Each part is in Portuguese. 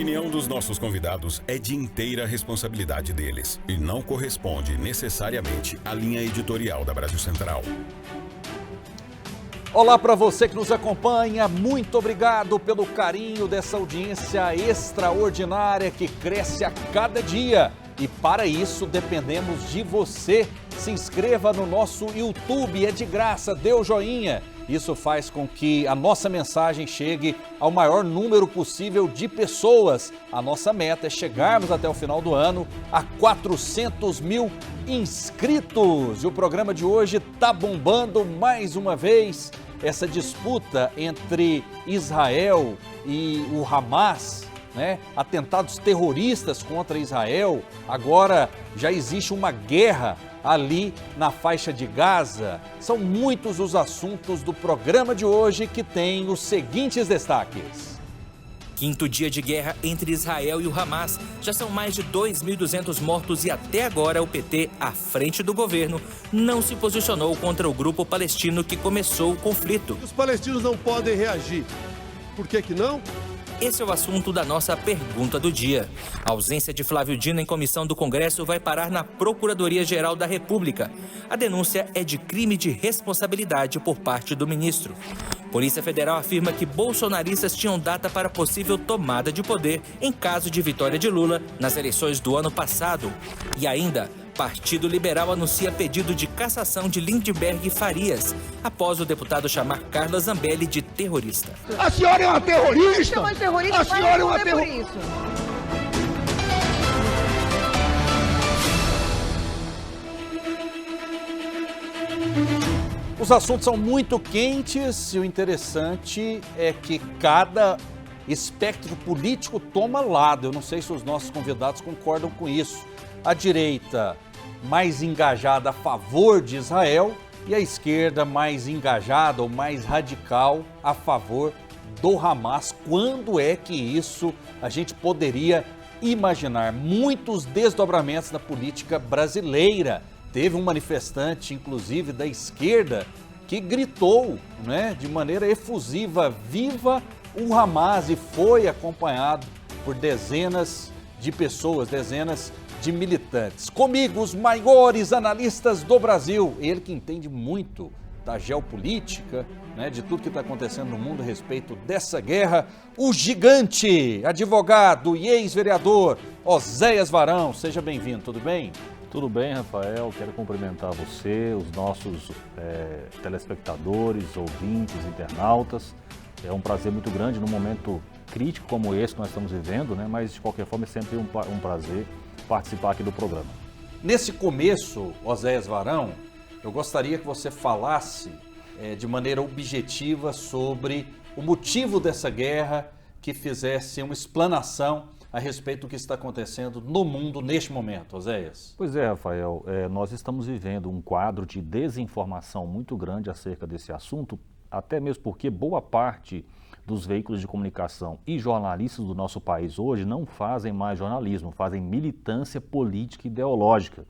opinião dos nossos convidados é de inteira responsabilidade deles e não corresponde necessariamente à linha editorial da Brasil Central. Olá para você que nos acompanha, muito obrigado pelo carinho dessa audiência extraordinária que cresce a cada dia. E para isso dependemos de você. Se inscreva no nosso YouTube, é de graça, dê o joinha. Isso faz com que a nossa mensagem chegue ao maior número possível de pessoas. A nossa meta é chegarmos até o final do ano a 400 mil inscritos. E o programa de hoje está bombando mais uma vez. Essa disputa entre Israel e o Hamas, atentados terroristas contra Israel, agora já existe uma guerra ali na faixa de Gaza. São muitos os assuntos do programa de hoje que tem os seguintes destaques. Quinto dia de guerra entre Israel e o Hamas. Já são mais de 2.200 mortos e até agora o PT, à frente do governo, não se posicionou contra o grupo palestino que começou o conflito. Os palestinos não podem reagir. Por que não? Esse é o assunto da nossa pergunta do dia. A ausência de Flávio Dino em comissão do Congresso vai parar na Procuradoria-Geral da República. A denúncia é de crime de responsabilidade por parte do ministro. Polícia Federal afirma que bolsonaristas tinham data para possível tomada de poder em caso de vitória de Lula nas eleições do ano passado. E ainda, Partido Liberal anuncia pedido de cassação de Lindbergh e Farias, após o deputado chamar Carla Zambelli de terrorista. A senhora é uma terrorista! A senhora é uma terrorista! Os assuntos são muito quentes e o interessante é que cada espectro político toma lado. Eu não sei se os nossos convidados concordam com isso. A direita mais engajada a favor de Israel e a esquerda mais engajada ou mais radical a favor do Hamas. Quando é que isso a gente poderia imaginar? Muitos desdobramentos na política brasileira. Teve um manifestante, inclusive da esquerda, que gritou, de maneira efusiva, viva o Hamas, e foi acompanhado por dezenas de pessoas, dezenas de militantes. Comigo, os maiores analistas do Brasil, ele que entende muito da geopolítica, de tudo que está acontecendo no mundo a respeito dessa guerra, o gigante, advogado e ex-vereador, Oséias Varão. Seja bem-vindo, tudo bem? Tudo bem, Rafael, quero cumprimentar você, os nossos telespectadores, ouvintes, internautas. É um prazer muito grande num momento crítico como esse que nós estamos vivendo, mas de qualquer forma é sempre um prazer participar aqui do programa. Nesse começo, Oséias Varão, eu gostaria que você falasse de maneira objetiva sobre o motivo dessa guerra, que fizesse uma explanação a respeito do que está acontecendo no mundo neste momento, Oséias. Pois é, Rafael, nós estamos vivendo um quadro de desinformação muito grande acerca desse assunto, até mesmo porque boa parte dos veículos de comunicação e jornalistas do nosso país hoje não fazem mais jornalismo, fazem militância política e ideológica.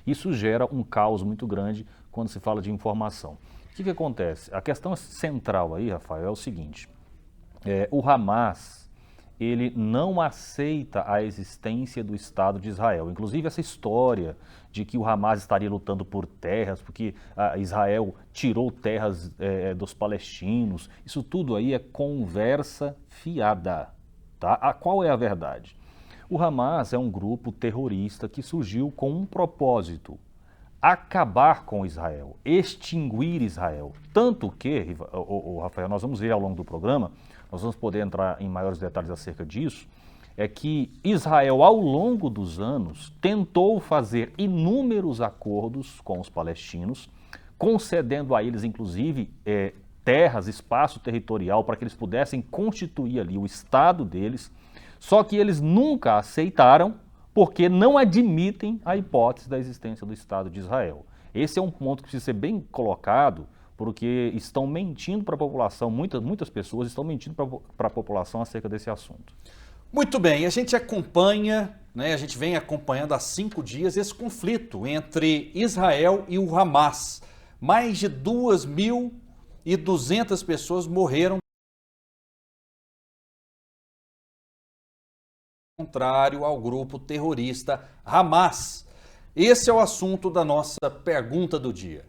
Isso gera um caos muito grande quando se fala de informação. O que acontece? A questão central aí, Rafael, é o seguinte: o Hamas, ele não aceita a existência do Estado de Israel. Inclusive essa história de que o Hamas estaria lutando por terras, porque Israel tirou terras dos palestinos, isso tudo aí é conversa fiada, tá? Qual é a verdade? O Hamas é um grupo terrorista que surgiu com um propósito: acabar com Israel, extinguir Israel. Tanto que, Rafael, nós vamos ver ao longo do programa, nós vamos poder entrar em maiores detalhes acerca disso, é que Israel, ao longo dos anos, tentou fazer inúmeros acordos com os palestinos, concedendo a eles, inclusive, terras, espaço territorial, para que eles pudessem constituir ali o Estado deles, só que eles nunca aceitaram, porque não admitem a hipótese da existência do Estado de Israel. Esse é um ponto que precisa ser bem colocado, porque estão mentindo para a população, muitas pessoas estão mentindo para a população acerca desse assunto. Muito bem, a gente acompanha, a gente vem acompanhando há 5 dias esse conflito entre Israel e o Hamas. Mais de 2.200 pessoas morreram contrário ao grupo terrorista Hamas. Esse é o assunto da nossa pergunta do dia.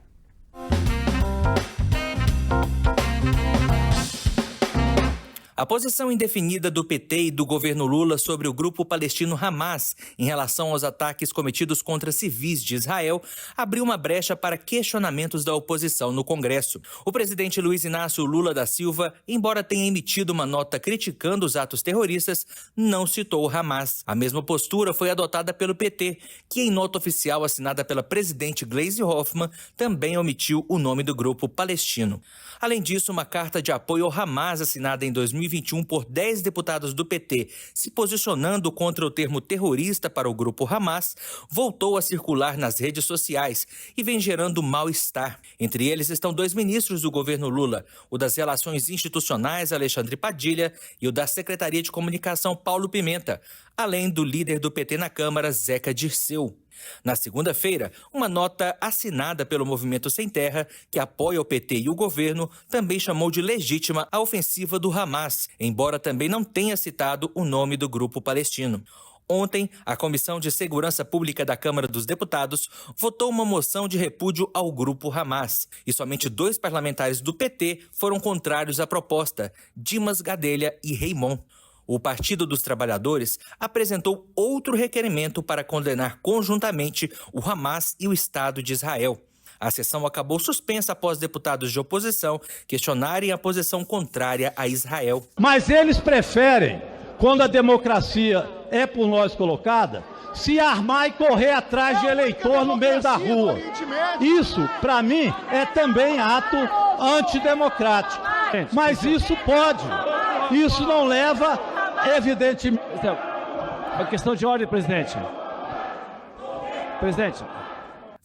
A posição indefinida do PT e do governo Lula sobre o grupo palestino Hamas em relação aos ataques cometidos contra civis de Israel abriu uma brecha para questionamentos da oposição no Congresso. O presidente Luiz Inácio Lula da Silva, embora tenha emitido uma nota criticando os atos terroristas, não citou o Hamas. A mesma postura foi adotada pelo PT, que em nota oficial assinada pela presidente Gleisi Hoffmann também omitiu o nome do grupo palestino. Além disso, uma carta de apoio ao Hamas assinada em 2021 por 10 deputados do PT, se posicionando contra o termo terrorista para o grupo Hamas, voltou a circular nas redes sociais e vem gerando mal-estar. Entre eles estão 2 ministros do governo Lula, o das Relações Institucionais, Alexandre Padilha, e o da Secretaria de Comunicação, Paulo Pimenta, além do líder do PT na Câmara, Zeca Dirceu. Na segunda-feira, uma nota assinada pelo Movimento Sem Terra, que apoia o PT e o governo, também chamou de legítima a ofensiva do Hamas, embora também não tenha citado o nome do grupo palestino. Ontem, a Comissão de Segurança Pública da Câmara dos Deputados votou uma moção de repúdio ao grupo Hamas, e somente 2 parlamentares do PT foram contrários à proposta, Dimas Gadelha e Reimon. O Partido dos Trabalhadores apresentou outro requerimento para condenar conjuntamente o Hamas e o Estado de Israel. A sessão acabou suspensa após deputados de oposição questionarem a posição contrária a Israel. Mas eles preferem, quando a democracia é por nós colocada, se armar e correr atrás de eleitor no meio da rua. Isso, para mim, é também ato antidemocrático. Mas isso pode. Isso não leva, evidentemente... Uma questão de ordem, presidente. Presidente.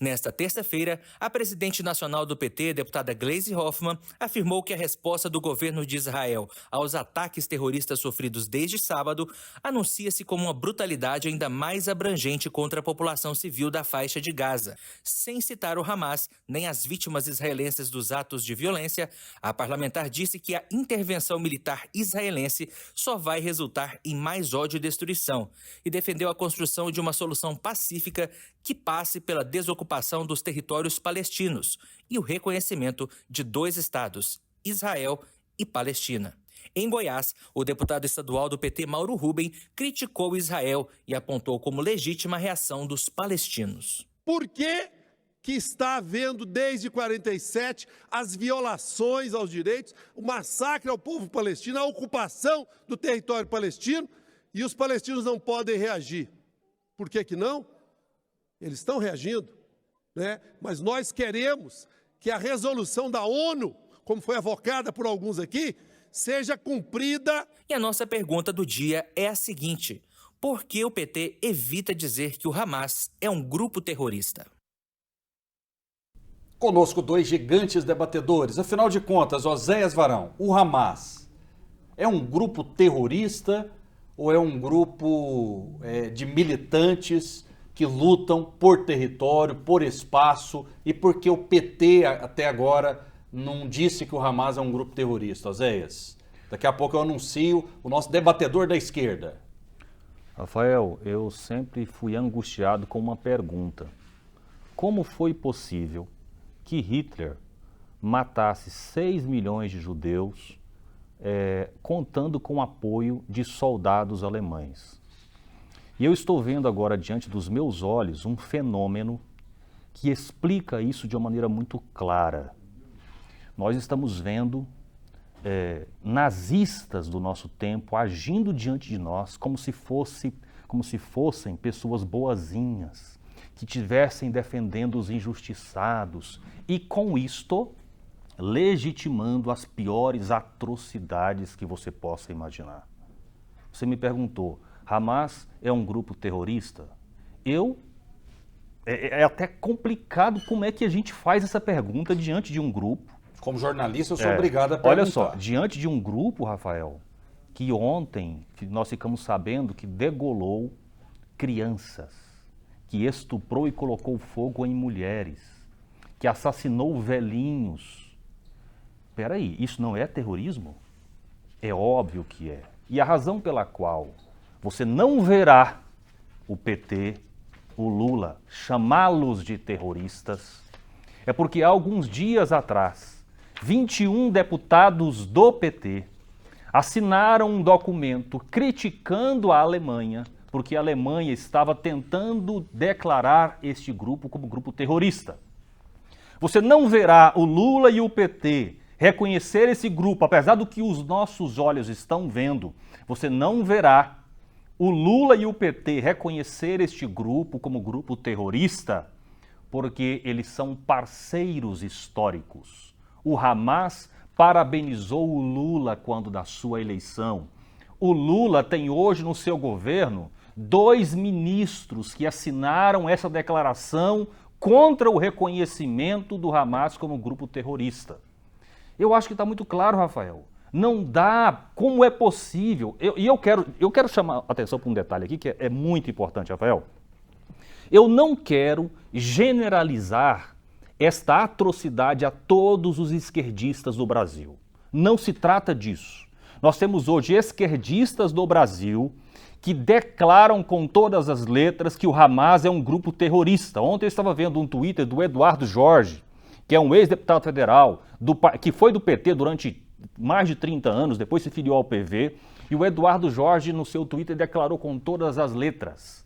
Nesta terça-feira, a presidente nacional do PT, deputada Gleisi Hoffmann, afirmou que a resposta do governo de Israel aos ataques terroristas sofridos desde sábado anuncia-se como uma brutalidade ainda mais abrangente contra a população civil da faixa de Gaza. Sem citar o Hamas, nem as vítimas israelenses dos atos de violência, a parlamentar disse que a intervenção militar israelense só vai resultar em mais ódio e destruição e defendeu a construção de uma solução pacífica que passe pela desocupação dos territórios palestinos e o reconhecimento de 2 estados, Israel e Palestina. Em Goiás, o deputado estadual do PT, Mauro Rubem, criticou Israel e apontou como legítima a reação dos palestinos. Por que está havendo, desde 47, as violações aos direitos, o massacre ao povo palestino, a ocupação do território palestino, e os palestinos não podem reagir? Por que não? Eles estão reagindo, né? Mas nós queremos que a resolução da ONU, como foi avocada por alguns aqui, seja cumprida. E a nossa pergunta do dia é a seguinte: por que o PT evita dizer que o Hamas é um grupo terrorista? Conosco 2 gigantes debatedores. Afinal de contas, Oséias Varão, o Hamas é um grupo terrorista ou é um grupo de militantes que lutam por território, por espaço, e porque o PT até agora não disse que o Hamas é um grupo terrorista, Oséias? Daqui a pouco eu anuncio o nosso debatedor da esquerda. Rafael, eu sempre fui angustiado com uma pergunta. Como foi possível que Hitler matasse 6 milhões de judeus contando com o apoio de soldados alemães? E eu estou vendo agora diante dos meus olhos um fenômeno que explica isso de uma maneira muito clara. Nós estamos vendo nazistas do nosso tempo agindo diante de nós como se fossem pessoas boazinhas, que estivessem defendendo os injustiçados e com isto legitimando as piores atrocidades que você possa imaginar. Você me perguntou, Hamas é um grupo terrorista? É até complicado como é que a gente faz essa pergunta diante de um grupo. Como jornalista, eu sou obrigado a perguntar. Olha só, diante de um grupo, Rafael, que ontem nós ficamos sabendo que degolou crianças, que estuprou e colocou fogo em mulheres, que assassinou velhinhos. Espera aí, isso não é terrorismo? É óbvio que é. E a razão pela qual você não verá o PT, o Lula, chamá-los de terroristas, é porque há alguns dias atrás, 21 deputados do PT assinaram um documento criticando a Alemanha, porque a Alemanha estava tentando declarar este grupo como grupo terrorista. Você não verá o Lula e o PT reconhecer esse grupo, apesar do que os nossos olhos estão vendo, você não verá o Lula e o PT reconhecer este grupo como grupo terrorista, porque eles são parceiros históricos. O Hamas parabenizou o Lula quando da sua eleição. O Lula tem hoje no seu governo 2 ministros que assinaram essa declaração contra o reconhecimento do Hamas como grupo terrorista. Eu acho que está muito claro, Rafael. Não dá, como é possível? Eu quero chamar a atenção para um detalhe aqui que é muito importante, Rafael. Eu não quero generalizar esta atrocidade a todos os esquerdistas do Brasil. Não se trata disso. Nós temos hoje esquerdistas do Brasil que declaram com todas as letras que o Hamas é um grupo terrorista. Ontem eu estava vendo um Twitter do Eduardo Jorge, que é um ex-deputado federal, que foi do PT durante mais de 30 anos, depois se filiou ao PV, e o Eduardo Jorge, no seu Twitter, declarou com todas as letras: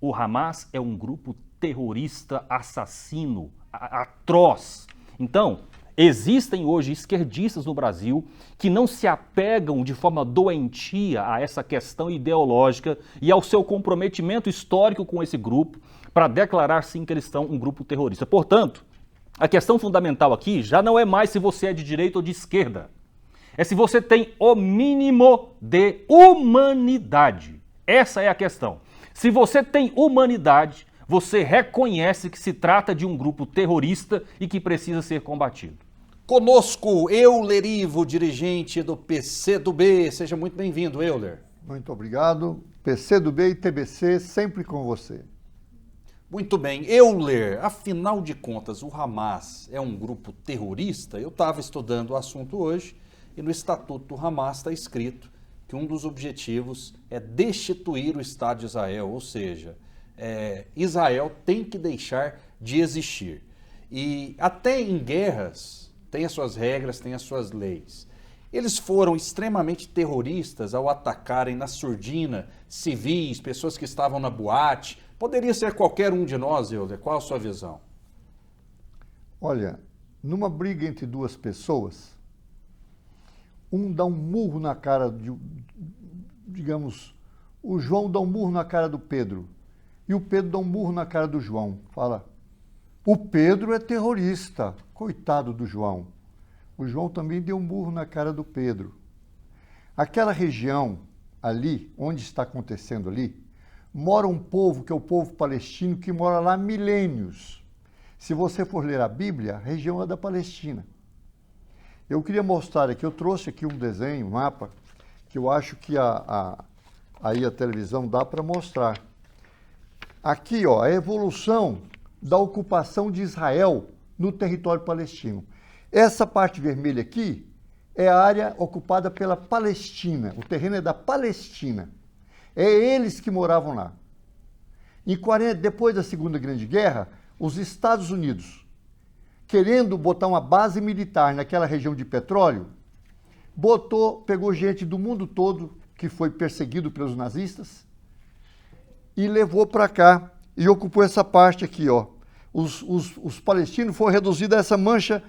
o Hamas é um grupo terrorista, assassino, atroz. Então, existem hoje esquerdistas no Brasil que não se apegam de forma doentia a essa questão ideológica e ao seu comprometimento histórico com esse grupo para declarar sim que eles são um grupo terrorista. Portanto, a questão fundamental aqui já não é mais se você é de direita ou de esquerda. É se você tem o mínimo de humanidade. Essa é a questão. Se você tem humanidade, você reconhece que se trata de um grupo terrorista e que precisa ser combatido. Conosco, Euler Ivo, dirigente do PCdoB. Seja muito bem-vindo, Euler. Muito obrigado. PCdoB e TBC sempre com você. Muito bem. Euler, afinal de contas, o Hamas é um grupo terrorista? Eu estava estudando o assunto hoje e no Estatuto do Hamas está escrito que um dos objetivos é destituir o Estado de Israel, ou seja, Israel tem que deixar de existir. E até em guerras tem as suas regras, tem as suas leis. Eles foram extremamente terroristas ao atacarem na surdina civis, pessoas que estavam na boate. Poderia ser qualquer um de nós, Euler. Qual a sua visão? Olha, numa briga entre duas pessoas, um dá um murro na cara digamos, o João dá um murro na cara do Pedro e o Pedro dá um murro na cara do João. Fala, o Pedro é terrorista, coitado do João. O João também deu um murro na cara do Pedro. Aquela região ali, onde está acontecendo ali, mora um povo que é o povo palestino que mora lá há milênios. Se você for ler a Bíblia, a região é da Palestina. Eu queria mostrar aqui, eu trouxe aqui um desenho, um mapa, que eu acho que aí a televisão dá para mostrar. Aqui, ó, a evolução da ocupação de Israel no território palestino. Essa parte vermelha aqui é a área ocupada pela Palestina, o terreno é da Palestina. É eles que moravam lá. Depois da Segunda Grande Guerra, os Estados Unidos, querendo botar uma base militar naquela região de petróleo, pegou gente do mundo todo que foi perseguido pelos nazistas e levou para cá e ocupou essa parte aqui, ó. Os palestinos foram reduzidos a essa mancha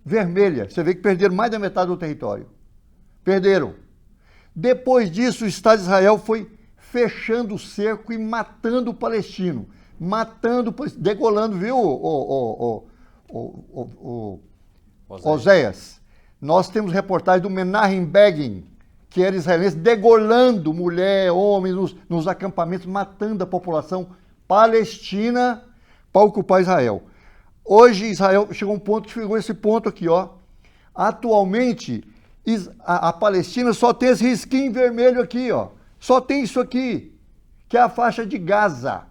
vermelha. Você vê que perderam mais da metade do território. Perderam. Depois disso, o Estado de Israel foi fechando o cerco e matando o palestino. Degolando, viu, Oséias? Nós temos reportagem do Menachem Begin, que era israelense, degolando mulher, homens, nos acampamentos, matando a população palestina para ocupar Israel. Hoje Israel chegou a um ponto que chegou esse ponto aqui, ó. Atualmente, a Palestina só tem esse risquinho vermelho aqui, ó. Só tem isso aqui, que é a faixa de Gaza.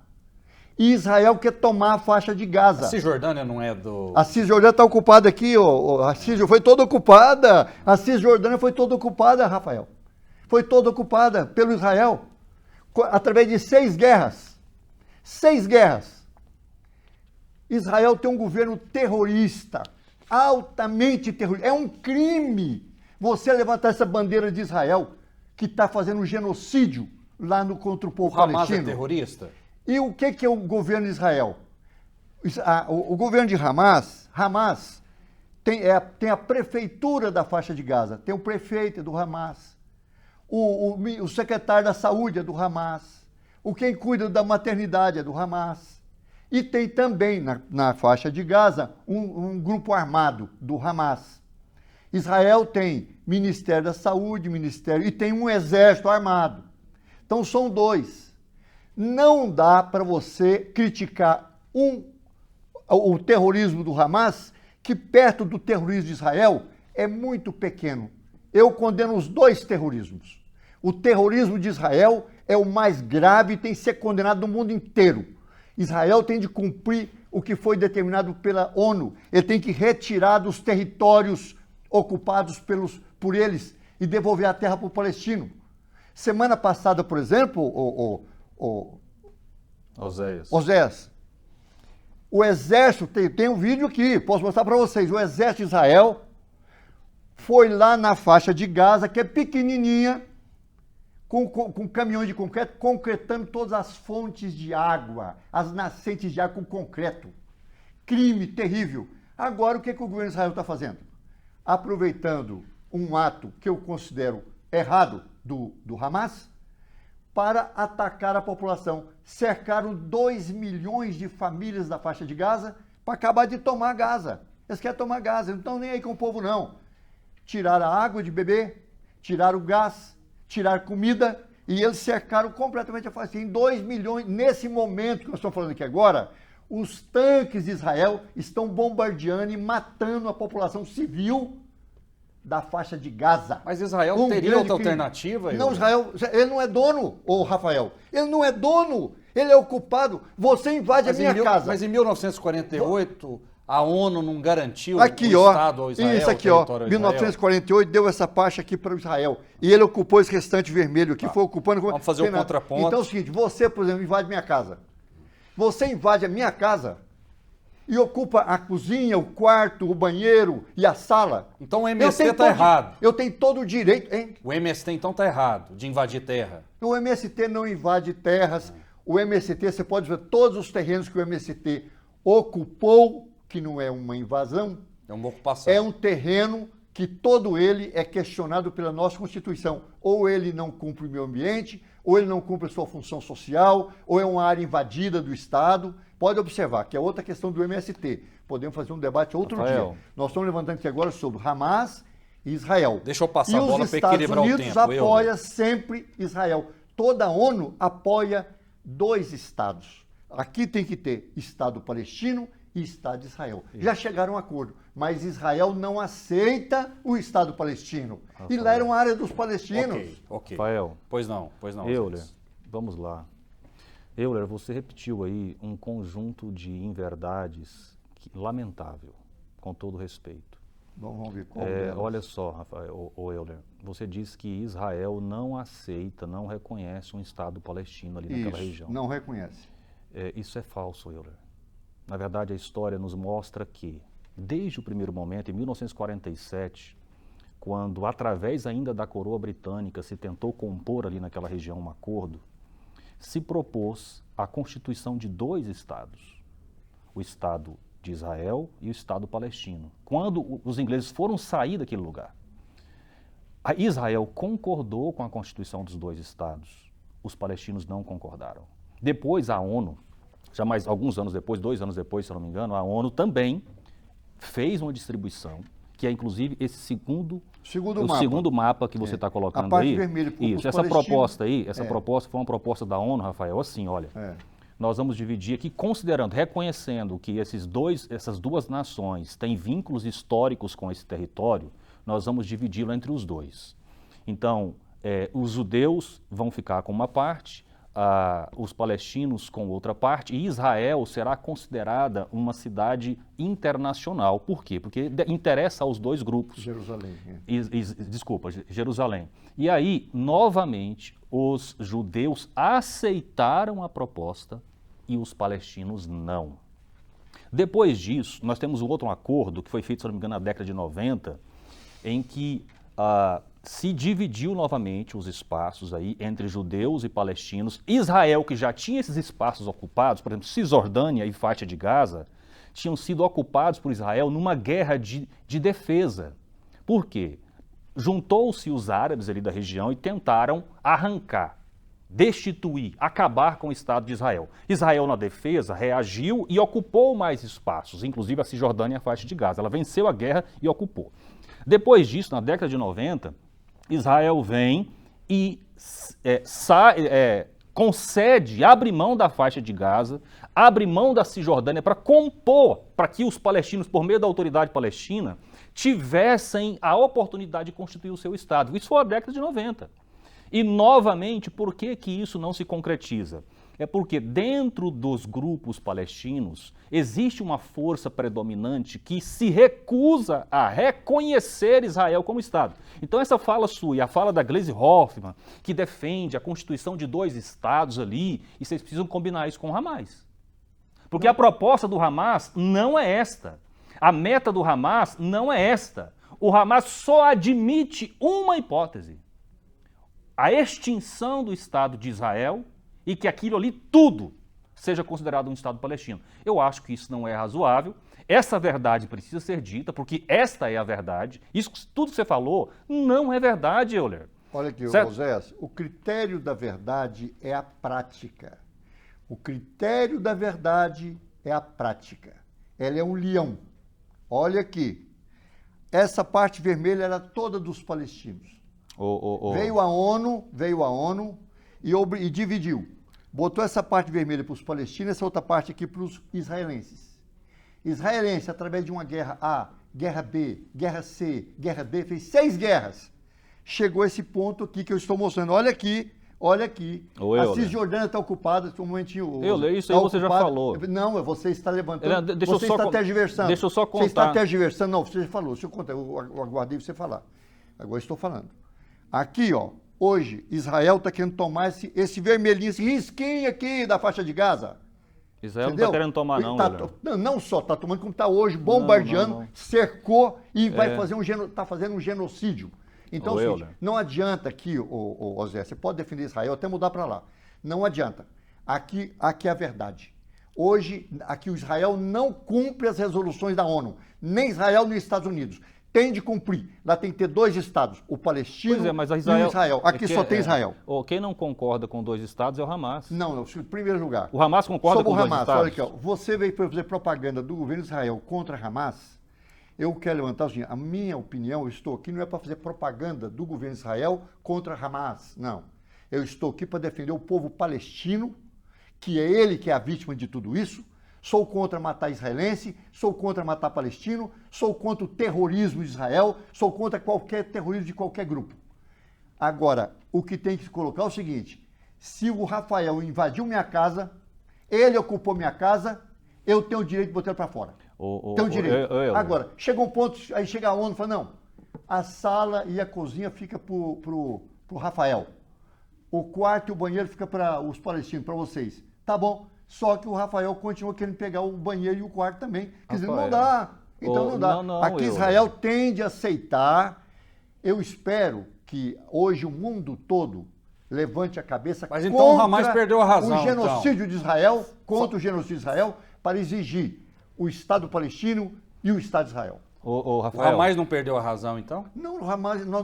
E Israel quer tomar a faixa de Gaza. A Cisjordânia não é do... A Cisjordânia está ocupada aqui, ó. A Cisjordânia foi toda ocupada. A Cisjordânia foi toda ocupada, Rafael. Foi toda ocupada pelo Israel. através de 6 guerras. 6 guerras. Israel tem um governo terrorista, altamente terrorista. É um crime você levantar essa bandeira de Israel, que está fazendo um genocídio lá contra o povo palestino. O Hamas é terrorista? E o que é o governo de Israel? O governo de Hamas tem a prefeitura da faixa de Gaza, tem o prefeito do Hamas, o secretário da saúde é do Hamas, quem cuida da maternidade é do Hamas, e tem também na faixa de Gaza um grupo armado do Hamas. Israel tem Ministério da Saúde, e tem um exército armado. Então são 2. Não dá para você criticar o terrorismo do Hamas, que perto do terrorismo de Israel é muito pequeno. Eu condeno os 2 terrorismos. O terrorismo de Israel é o mais grave e tem que ser condenado no mundo inteiro. Israel tem de cumprir o que foi determinado pela ONU. Ele tem que retirar dos territórios ocupados por eles e devolver a terra para o palestino. Semana passada, por exemplo, Oséias, o exército, tem um vídeo aqui, posso mostrar para vocês, o exército de Israel foi lá na faixa de Gaza, que é pequenininha, com caminhões de concreto, concretando todas as fontes de água, as nascentes de água com concreto. Crime terrível. Agora, o que o governo de Israel está fazendo? Aproveitando um ato que eu considero errado do Hamas, para atacar a população. Cercaram 2 milhões de famílias da faixa de Gaza para acabar de tomar Gaza. Eles querem tomar Gaza, não estão nem aí com o povo, não. Tiraram a água de beber, tiraram o gás, tiraram comida e eles cercaram completamente a faixa. Em 2 milhões, nesse momento que nós estamos falando aqui agora, os tanques de Israel estão bombardeando e matando a população civil da faixa de Gaza. Mas Israel teria outra alternativa? Não, Israel, ele não é dono, Rafael. Ele não é dono, ele é ocupado. Você invade a minha casa. Mas em 1948, a ONU não garantiu aqui, o Estado ao Israel? Isso aqui, 1948 deu essa faixa aqui para Israel. E ele ocupou esse restante vermelho aqui, foi ocupando... Vamos fazer o contraponto. Então é o seguinte, você, por exemplo, invade minha casa. Você invade a minha casa e ocupa a cozinha, o quarto, o banheiro e a sala. Então o MST está errado. Eu tenho todo o direito... Hein? O MST então está errado de invadir terra. O MST não invade terras. O MST, você pode ver todos os terrenos que o MST ocupou, que não é uma invasão. É uma ocupação. É um terreno que todo ele é questionado pela nossa Constituição. Ou ele não cumpre o meio ambiente, ou ele não cumpre a sua função social, ou é uma área invadida do Estado. Pode observar que é outra questão do MST. Podemos fazer um debate outro dia. Nós estamos levantando aqui agora sobre Hamas e Israel. Deixa eu passar a bola para equilibrar o tempo. E os Estados Unidos apoia sempre Israel. Toda a ONU apoia 2 estados. Aqui tem que ter Estado palestino e Estado de Israel. Já chegaram a um acordo, mas Israel não aceita o Estado palestino. E lá era uma área dos palestinos. Ok. Rafael. Pois não. Euler, vamos lá. Euler, você repetiu aí um conjunto de inverdades lamentável, com todo respeito. Vamos ver qual olha só, Rafael, Euler, você disse que Israel não aceita, não reconhece um Estado palestino ali naquela região. Não reconhece. Isso é falso, Euler. Na verdade, a história nos mostra que, desde o primeiro momento, em 1947, quando, através ainda da coroa britânica, se tentou compor ali naquela região um acordo, se propôs a constituição de 2 estados, o Estado de Israel e o Estado palestino. Quando os ingleses foram sair daquele lugar, a Israel concordou com a constituição dos 2 estados, os palestinos não concordaram. Depois a ONU, já mais alguns anos depois, 2 anos depois, se eu não me engano, a ONU também fez uma distribuição, que é inclusive esse segundo mapa que você está colocando a parte aí. Vermelha, isso, essa proposta aí, proposta foi uma proposta da ONU, Rafael, assim, olha, nós vamos dividir aqui, reconhecendo que essas 2 nações têm vínculos históricos com esse território, nós vamos dividi-lo entre os 2. Então, os judeus vão ficar com uma parte, os palestinos com outra parte, e Israel será considerada uma cidade internacional. Por quê? Porque interessa aos dois grupos. Jerusalém. Desculpa, Jerusalém. E aí, novamente, os judeus aceitaram a proposta e os palestinos não. Depois disso, nós temos um outro acordo que foi feito, se não me engano, na década de 90, em que se dividiu novamente os espaços aí entre judeus e palestinos. Israel, que já tinha esses espaços ocupados, por exemplo, Cisjordânia e faixa de Gaza, tinham sido ocupados por Israel numa guerra de defesa. Por quê? Juntou-se os árabes ali da região e tentaram arrancar, destituir, acabar com o Estado de Israel. Israel, na defesa, reagiu e ocupou mais espaços, inclusive a Cisjordânia e a faixa de Gaza. Ela venceu a guerra e ocupou. Depois disso, na década de 90, Israel vem e concede, abre mão da faixa de Gaza, abre mão da Cisjordânia para compor, para que os palestinos, por meio da autoridade palestina, tivessem a oportunidade de constituir o seu Estado. Isso foi a década de 90. E, novamente, por que isso não se concretiza? É porque dentro dos grupos palestinos existe uma força predominante que se recusa a reconhecer Israel como Estado. Então essa fala sua e a fala da Gleisi Hoffmann, que defende a constituição de 2 estados ali, e vocês precisam combinar isso com o Hamas. Porque a proposta do Hamas não é esta. A meta do Hamas não é esta. O Hamas só admite uma hipótese: a extinção do Estado de Israel, e que aquilo ali tudo seja considerado um Estado palestino. Eu acho que isso não é razoável. Essa verdade precisa ser dita, porque esta é a verdade. Isso tudo que você falou não é verdade, Euler. Olha aqui, Oséias, o critério da verdade é a prática. O critério da verdade é a prática. Ela é um leão. Olha aqui, essa parte vermelha era toda dos palestinos. Veio a ONU e dividiu. Botou essa parte vermelha para os palestinos, essa outra parte aqui para os israelenses. Israelense, através de uma guerra A, guerra B, guerra C, guerra D, fez 6 guerras. Chegou a esse ponto aqui que eu estou mostrando. Olha aqui. A Cisjordânia está ocupada. Um momentinho. Isso aí você já falou. Não, você está levantando. Você está tergiversando. Deixa eu só contar. Você está tergiversando. Não, você já falou. Deixa eu contar. Eu aguardei você falar. Agora estou falando. Aqui, ó. Hoje, Israel está querendo tomar esse vermelhinho, esse risquinho aqui da faixa de Gaza. Israel não está querendo tomar, não. Não só está tomando, como está hoje, bombardeando, cercou e vai fazer está fazendo um genocídio. Então, não adianta aqui, Zé, você pode defender Israel, até mudar para lá. Não adianta. Aqui é a verdade. Hoje, aqui o Israel não cumpre as resoluções da ONU, nem Israel nem Estados Unidos. Tem de cumprir. Lá tem que ter 2 estados, o palestino e o Israel. Aqui só tem Israel. Quem não concorda com 2 estados é o Hamas. Não, em primeiro lugar. O Hamas concorda com 2 estados? Olha aqui, ó, você veio para fazer propaganda do governo de Israel contra Hamas. Eu quero levantar o seguinte, a minha opinião, eu estou aqui não é para fazer propaganda do governo de Israel contra Hamas, não. Eu estou aqui para defender o povo palestino, que é ele que é a vítima de tudo isso. Sou contra matar israelense, sou contra matar palestino, sou contra o terrorismo de Israel, sou contra qualquer terrorismo de qualquer grupo. Agora, o que tem que se colocar é o seguinte, se o Rafael invadiu minha casa, ele ocupou minha casa, eu tenho o direito de botar ele para fora. Tenho direito. Agora, chega um ponto, aí chega a ONU e fala, não, a sala e a cozinha fica pro Rafael. O quarto e o banheiro fica para os palestinos, para vocês. Tá bom. Só que o Rafael continua querendo pegar o banheiro e o quarto também. Quer dizer, não dá. Então não dá. Aqui Israel tende a aceitar. Eu espero que hoje o mundo todo levante a cabeça contra então o Hamas perdeu a razão, o genocídio de Israel, contra o genocídio de Israel, para exigir o Estado palestino e o Estado de Israel. Rafael. O Hamas não perdeu a razão, então? Não, o Hamas, nós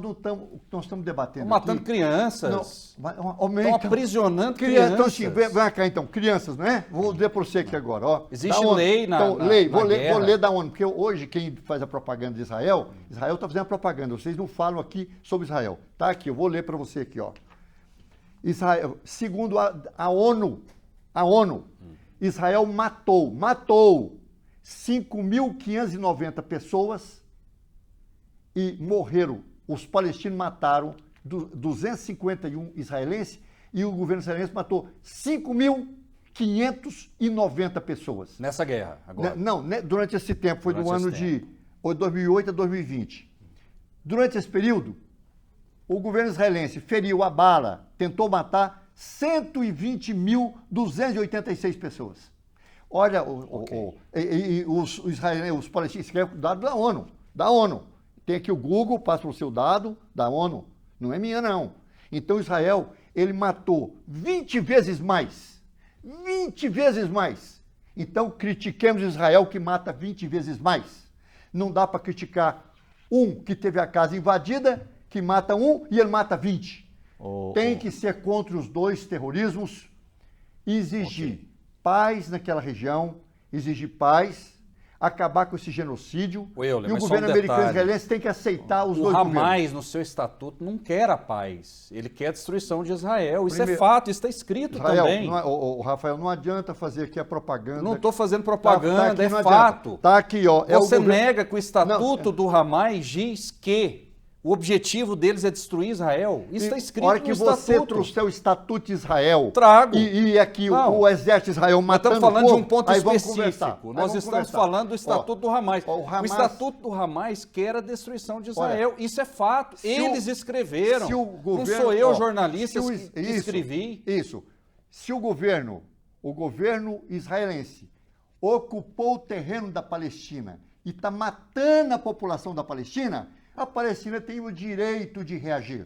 estamos debatendo matando aqui. Crianças. Estão aprisionando crianças. Então, assim, vem cá, então, crianças, não é? Vou ler para você aqui agora, ó. Existe lei na então, lei, vou ler da ONU, porque hoje quem faz a propaganda de Israel está fazendo a propaganda, vocês não falam aqui sobre Israel. Tá aqui, eu vou ler para você aqui, ó. Israel, segundo a ONU, Israel matou 5.590 pessoas e morreram. Os palestinos mataram 251 israelenses e o governo israelense matou 5.590 pessoas. Nessa guerra, agora? Não, durante esse tempo, foi Durante do ano esse de 2008 a 2020. Durante esse período, o governo israelense feriu a bala, tentou matar 120.286 pessoas. Olha, os israelenses, os palestinos, isso é dado da ONU. Tem aqui o Google, passa o seu dado da ONU, não é minha não. Então Israel, ele matou 20 vezes mais. 20 vezes mais. Então critiquemos Israel que mata 20 vezes mais. Não dá para criticar um que teve a casa invadida, que mata um e ele mata 20. Tem que ser contra os dois terrorismos, exigir paz naquela região, exigir paz, acabar com esse genocídio. Euler, e o governo americano e israelense tem que aceitar os dois governos. O Hamas, no seu estatuto, não quer a paz. Ele quer a destruição de Israel. Isso é fato, isso está escrito também. Rafael, não adianta fazer aqui a propaganda. Não estou fazendo propaganda, tá aqui, é fato. Está aqui, ó. Você nega que o estatuto do Hamas diz que o objetivo deles é destruir Israel? Isso está escrito no estatuto. A hora que você trouxer o estatuto de Israel... Trago. E aqui o exército de Israel matando o povo... Nós estamos falando de um ponto específico. Nós estamos falando do estatuto do Hamas. O estatuto do Hamas quer a destruição de Israel. Isso é fato. Eles escreveram. Não sou eu, jornalista, que escrevi. Isso. Se o governo israelense ocupou o terreno da Palestina e está matando a população da Palestina... A Palestina tem o direito de reagir.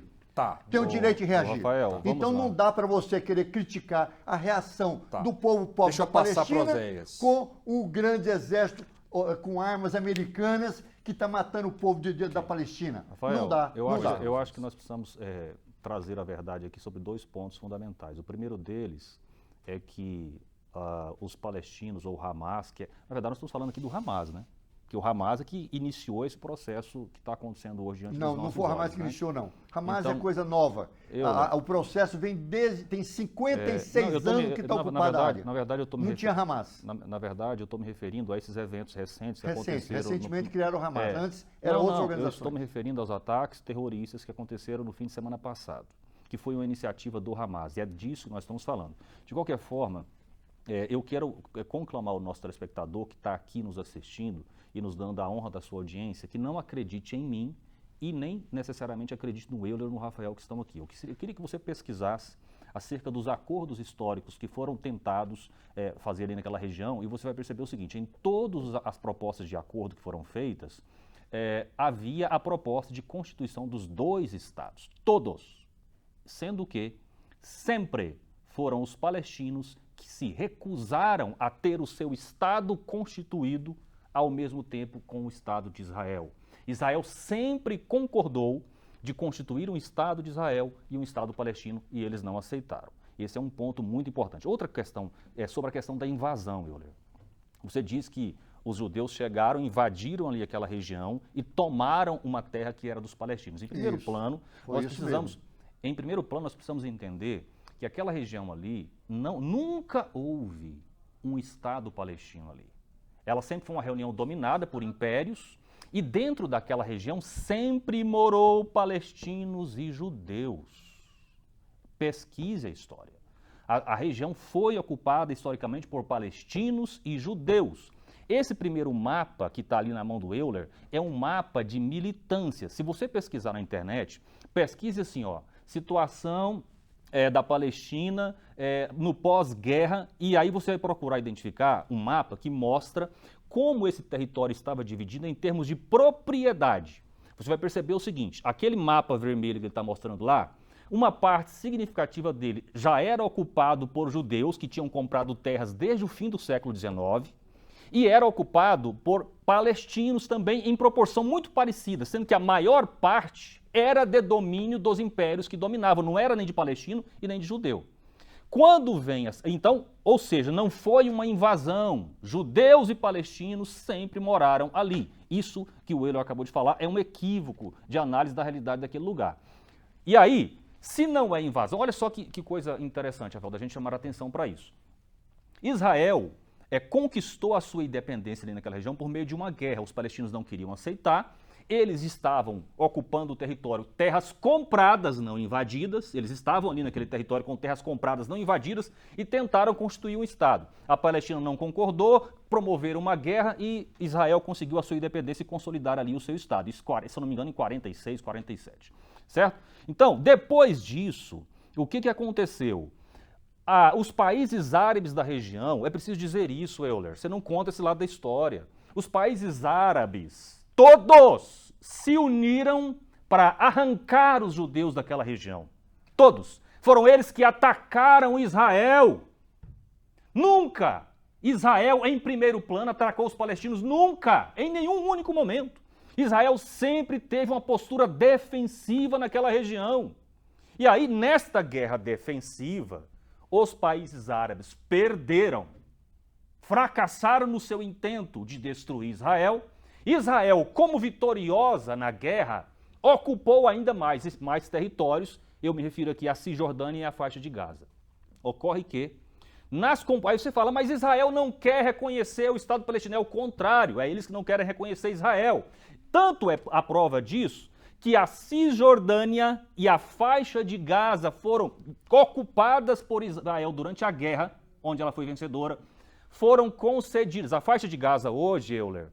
Tem o direito de reagir. Rafael, então não dá para você querer criticar a reação do povo pobre da Palestina com o grande exército com armas americanas que está matando o povo da Palestina. Rafael, não dá. Eu acho que nós precisamos trazer a verdade aqui sobre dois pontos fundamentais. O primeiro deles é que os palestinos ou Hamas, na verdade nós estamos falando aqui do Hamas, né? Que o Hamas é que iniciou esse processo que está acontecendo hoje diante dos nossos olhos. Não foi o Hamas que iniciou, não. Hamas é coisa nova. O processo vem tem 56 anos que está ocupada a área. Na verdade, eu estou não tinha Hamas. Na verdade, eu estou me referindo a esses eventos recentes que aconteceram. Recentemente criaram o Hamas. Antes era outra organização. Eu estou me referindo aos ataques terroristas que aconteceram no fim de semana passado, que foi uma iniciativa do Hamas. E é disso que nós estamos falando. De qualquer forma, eu quero conclamar o nosso telespectador que está aqui nos assistindo e nos dando a honra da sua audiência, que não acredite em mim e nem necessariamente acredite no Euler ou no Rafael que estão aqui. Eu queria que você pesquisasse acerca dos acordos históricos que foram tentados fazer ali naquela região e você vai perceber o seguinte, em todas as propostas de acordo que foram feitas, havia a proposta de constituição dos dois estados, todos, sendo que sempre foram os palestinos que se recusaram a ter o seu estado constituído ao mesmo tempo com o Estado de Israel. Israel sempre concordou de constituir um Estado de Israel e um Estado palestino e eles não aceitaram. Esse é um ponto muito importante. Outra questão é sobre a questão da invasão, Euler. Você diz que os judeus chegaram, invadiram ali aquela região e tomaram uma terra que era dos palestinos. Em primeiro plano, nós precisamos entender que aquela região ali, nunca houve um Estado palestino ali. Ela sempre foi uma região dominada por impérios e dentro daquela região sempre morou palestinos e judeus. Pesquise a história. A região foi ocupada historicamente por palestinos e judeus. Esse primeiro mapa que está ali na mão do Euler é um mapa de militância. Se você pesquisar na internet, pesquise assim, situação da Palestina no pós-guerra, e aí você vai procurar identificar um mapa que mostra como esse território estava dividido em termos de propriedade. Você vai perceber o seguinte, aquele mapa vermelho que ele está mostrando lá, uma parte significativa dele já era ocupado por judeus que tinham comprado terras desde o fim do século XIX, e era ocupado por palestinos também em proporção muito parecida, sendo que a maior parte era de domínio dos impérios que dominavam, não era nem de palestino e nem de judeu. Quando vem, então, ou seja, não foi uma invasão, judeus e palestinos sempre moraram ali. Isso que o Euler acabou de falar é um equívoco de análise da realidade daquele lugar. E aí, se não é invasão, olha só que coisa interessante, Rafael, da gente chamar a atenção para isso. Israel conquistou a sua independência ali naquela região por meio de uma guerra. Os palestinos não queriam aceitar Eles estavam ocupando o território, terras compradas, não invadidas. Eles estavam ali naquele território com terras compradas, não invadidas, e tentaram constituir um Estado. A Palestina não concordou, promoveram uma guerra e Israel conseguiu a sua independência e consolidar ali o seu Estado. Isso, se eu não me engano, em 46, 47. Certo? Então, depois disso, o que aconteceu? Os países árabes da região, é preciso dizer isso, Euler, você não conta esse lado da história. Os países árabes, todos se uniram para arrancar os judeus daquela região. Todos. Foram eles que atacaram Israel. Nunca Israel, em primeiro plano, atacou os palestinos. Nunca, em nenhum único momento. Israel sempre teve uma postura defensiva naquela região. E aí, nesta guerra defensiva, os países árabes perderam, fracassaram no seu intento de destruir Israel. Israel, como vitoriosa na guerra, ocupou ainda mais territórios. Eu me refiro aqui à Cisjordânia e à faixa de Gaza. Ocorre que, aí você fala, mas Israel não quer reconhecer o Estado palestino. É o contrário, é eles que não querem reconhecer Israel. Tanto é a prova disso que a Cisjordânia e a faixa de Gaza foram ocupadas por Israel durante a guerra, onde ela foi vencedora, foram concedidas. A faixa de Gaza hoje, Euler,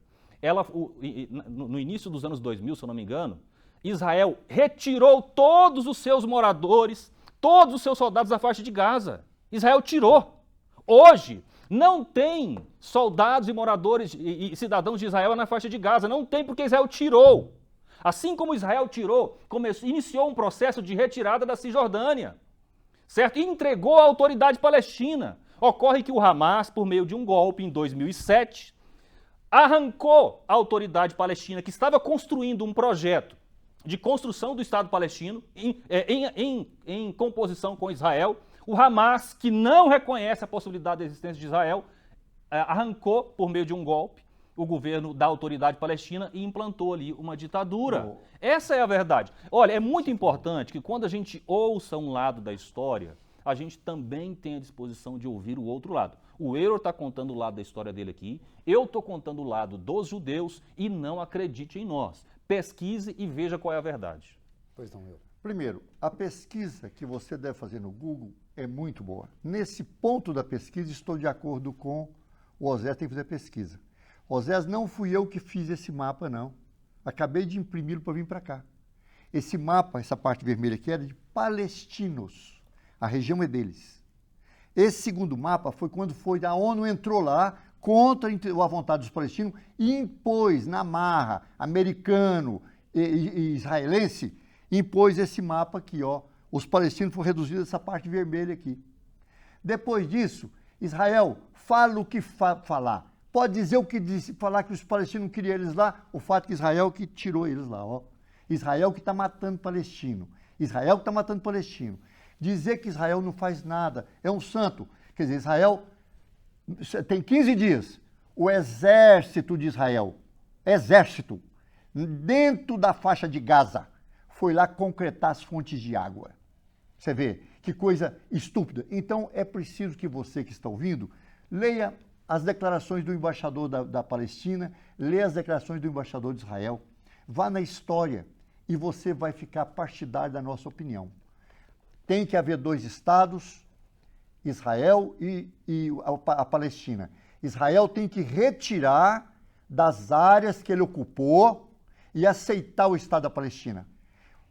no início dos anos 2000, se eu não me engano, Israel retirou todos os seus moradores, todos os seus soldados da faixa de Gaza. Israel tirou. Hoje, não tem soldados e moradores e cidadãos de Israel na faixa de Gaza. Não tem, porque Israel tirou. Assim como Israel tirou, iniciou um processo de retirada da Cisjordânia, certo? E entregou à autoridade palestina. Ocorre que o Hamas, por meio de um golpe em 2007, arrancou a autoridade palestina, que estava construindo um projeto de construção do Estado palestino em composição com Israel. O Hamas, que não reconhece a possibilidade da existência de Israel, arrancou, por meio de um golpe, o governo da autoridade palestina e implantou ali uma ditadura. Essa é a verdade. Olha, é muito importante que quando a gente ouça um lado da história, a gente também tenha a disposição de ouvir o outro lado. O Euler está contando o lado da história dele aqui, eu estou contando o lado dos judeus e não acredite em nós. Pesquise e veja qual é a verdade. Pois não, Euler. Primeiro, a pesquisa que você deve fazer no Google é muito boa. Nesse ponto da pesquisa, estou de acordo com o Osés, tem que fazer pesquisa. Osés, não fui eu que fiz esse mapa, não. Acabei de imprimi-lo para vir para cá. Esse mapa, essa parte vermelha aqui, era de palestinos. A região é deles. Esse segundo mapa foi quando a ONU entrou lá contra a vontade dos palestinos e impôs na marra americano e israelense, impôs esse mapa aqui, ó. Os palestinos foram reduzidos a essa parte vermelha aqui. Depois disso, Israel fala o que falar. Pode dizer o que disse, falar que os palestinos não queriam eles lá, o fato que Israel que tirou eles lá, ó. Israel que está matando palestino. Israel que está matando palestino. Dizer que Israel não faz nada, é um santo. Quer dizer, Israel tem 15 dias. O exército de Israel, dentro da faixa de Gaza, foi lá concretar as fontes de água. Você vê, que coisa estúpida. Então, é preciso que você que está ouvindo, leia as declarações do embaixador da Palestina, leia as declarações do embaixador de Israel, vá na história e você vai ficar partidário da nossa opinião. Tem que haver dois estados, Israel e a Palestina. Israel tem que retirar das áreas que ele ocupou e aceitar o Estado da Palestina.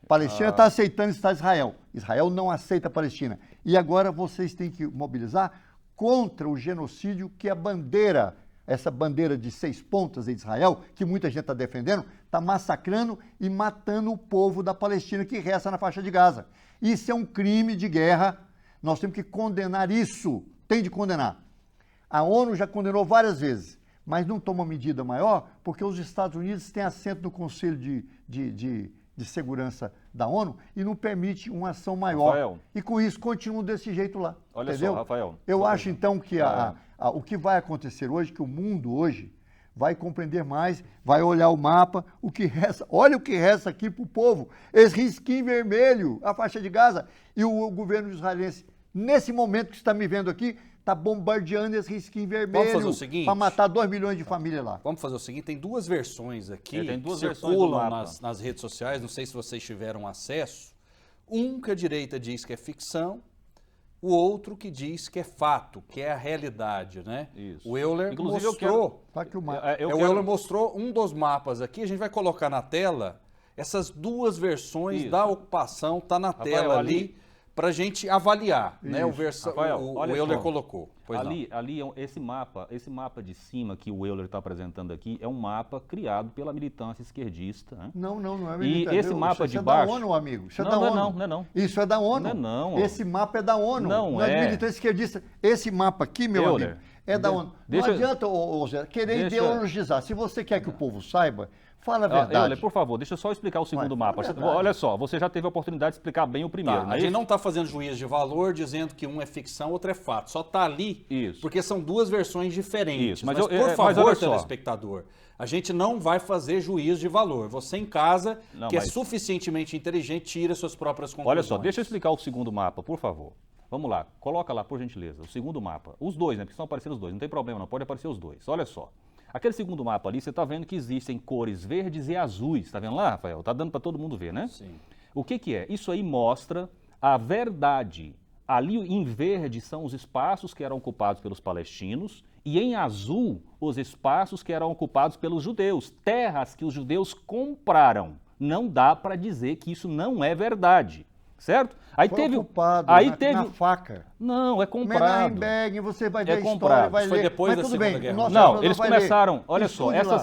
A Palestina está aceitando o Estado de Israel. Israel não aceita a Palestina. E agora vocês têm que mobilizar contra o genocídio que a bandeira, essa bandeira de 6 pontas de Israel, que muita gente está defendendo, está massacrando e matando o povo da Palestina que resta na faixa de Gaza. Isso é um crime de guerra. Nós temos que condenar isso. Tem de condenar. A ONU já condenou várias vezes, mas não toma medida maior porque os Estados Unidos têm assento no Conselho de Segurança da ONU e não permite uma ação maior. Rafael. E com isso continuam desse jeito lá. Olha entendeu? só, Rafael. Eu acho então que o que vai acontecer hoje, que o mundo hoje vai compreender mais, vai olhar o mapa, o que resta, olha o que resta aqui para o povo, esse risquinho vermelho, a faixa de Gaza, e o governo israelense, nesse momento que está me vendo aqui, está bombardeando esse risquinho vermelho para matar 2 milhões de famílias lá. Vamos fazer o seguinte, tem duas versões aqui tem duas que versões circulam nas redes sociais, não sei se vocês tiveram acesso. Um que a direita diz que é ficção, o outro que diz que é fato, que é a realidade, né? Isso. O Euler Inclusive, mostrou, Euler mostrou um dos mapas aqui, a gente vai colocar na tela essas duas versões da ocupação, tá na tela ali, para a gente avaliar, né? O Euler colocou. Esse mapa de cima que o Euler está apresentando aqui é um mapa criado pela militância esquerdista. Né? Não é militância. E esse mapa de Isso baixo... é da ONU, amigo. Isso é da ONU. Não. Isso é da ONU. Não. Esse mapa é da ONU. Não é militância esquerdista. Esse mapa aqui, meu Euler, amigo, é da ONU. Não adianta, Zé, querer ideologizar. Se você quer que o povo saiba, fala a verdade. Euler, por favor, deixa eu só explicar o segundo mapa. Olha só, você já teve a oportunidade de explicar bem o primeiro. A gente não está fazendo juízo de valor, dizendo que um é ficção, outro é fato. Só está ali porque são duas versões diferentes. Isso, mas por favor, telespectador, a gente não vai fazer juízo de valor. Você em casa, é suficientemente inteligente, tira suas próprias conclusões. Olha só, deixa eu explicar o segundo mapa, por favor. Vamos lá, coloca lá, por gentileza, o segundo mapa. Os dois, né? Porque estão aparecendo os dois, não tem problema não, pode aparecer os dois. Olha só. Aquele segundo mapa ali, você está vendo que existem cores verdes e azuis. Está vendo lá, Rafael? Está dando para todo mundo ver, né? Sim. O que é? Isso aí mostra a verdade. Ali em verde são os espaços que eram ocupados pelos palestinos e em azul os espaços que eram ocupados pelos judeus. Terras que os judeus compraram. Não dá para dizer que isso não é verdade. Certo? Aí foi ocupado na faca. Não, é comprado. Menahemberg, você vai ver a comprado. História, vai foi ler. depois Mas da tudo Segunda bem. Guerra. Não, eles começaram, olha só, Estude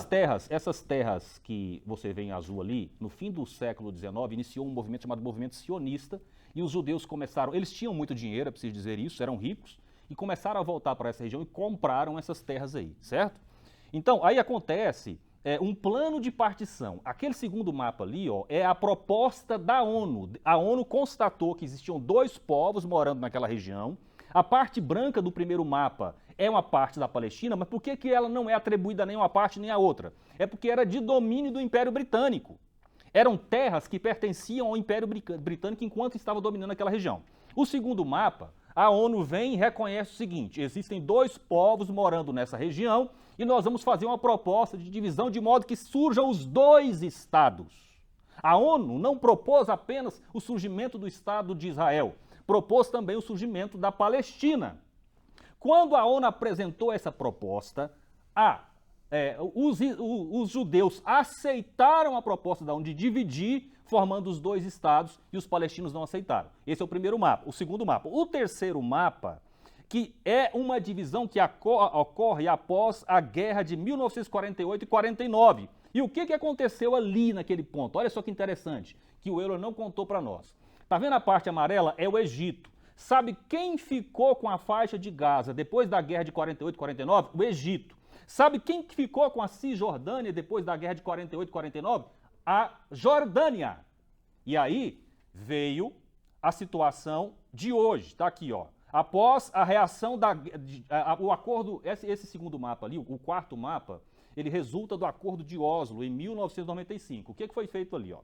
essas terras que você vê em azul ali, no fim do século XIX, iniciou um movimento chamado movimento sionista, e os judeus começaram, eles tinham muito dinheiro, é preciso dizer isso, eram ricos, e começaram a voltar para essa região e compraram essas terras aí, certo? Então, aí acontece um plano de partição. Aquele segundo mapa ali, ó, é a proposta da ONU. A ONU constatou que existiam 2 povos morando naquela região. A parte branca do primeiro mapa é uma parte da Palestina, mas por que ela não é atribuída nem uma parte nem a outra? É porque era de domínio do Império Britânico. Eram terras que pertenciam ao Império Britânico enquanto estava dominando aquela região. O segundo mapa, a ONU vem e reconhece o seguinte: existem 2 povos morando nessa região e nós vamos fazer uma proposta de divisão de modo que surjam os 2 estados. A ONU não propôs apenas o surgimento do Estado de Israel, propôs também o surgimento da Palestina. Quando a ONU apresentou essa proposta, os judeus aceitaram a proposta da ONU de dividir, formando os 2 estados, e os palestinos não aceitaram. Esse é o primeiro mapa. O segundo mapa. O terceiro mapa, que é uma divisão que ocorre após a guerra de 1948 e 49. E o que aconteceu ali naquele ponto? Olha só que interessante, que o Euler não contou para nós. Tá vendo a parte amarela? É o Egito. Sabe quem ficou com a faixa de Gaza depois da guerra de 48 e 49? O Egito. Sabe quem ficou com a Cisjordânia depois da guerra de 48 e 49? A Jordânia. E aí veio a situação de hoje, tá aqui, ó. Após a reação o acordo, esse segundo mapa ali, o quarto mapa, ele resulta do acordo de Oslo em 1995. O que foi feito ali, ó?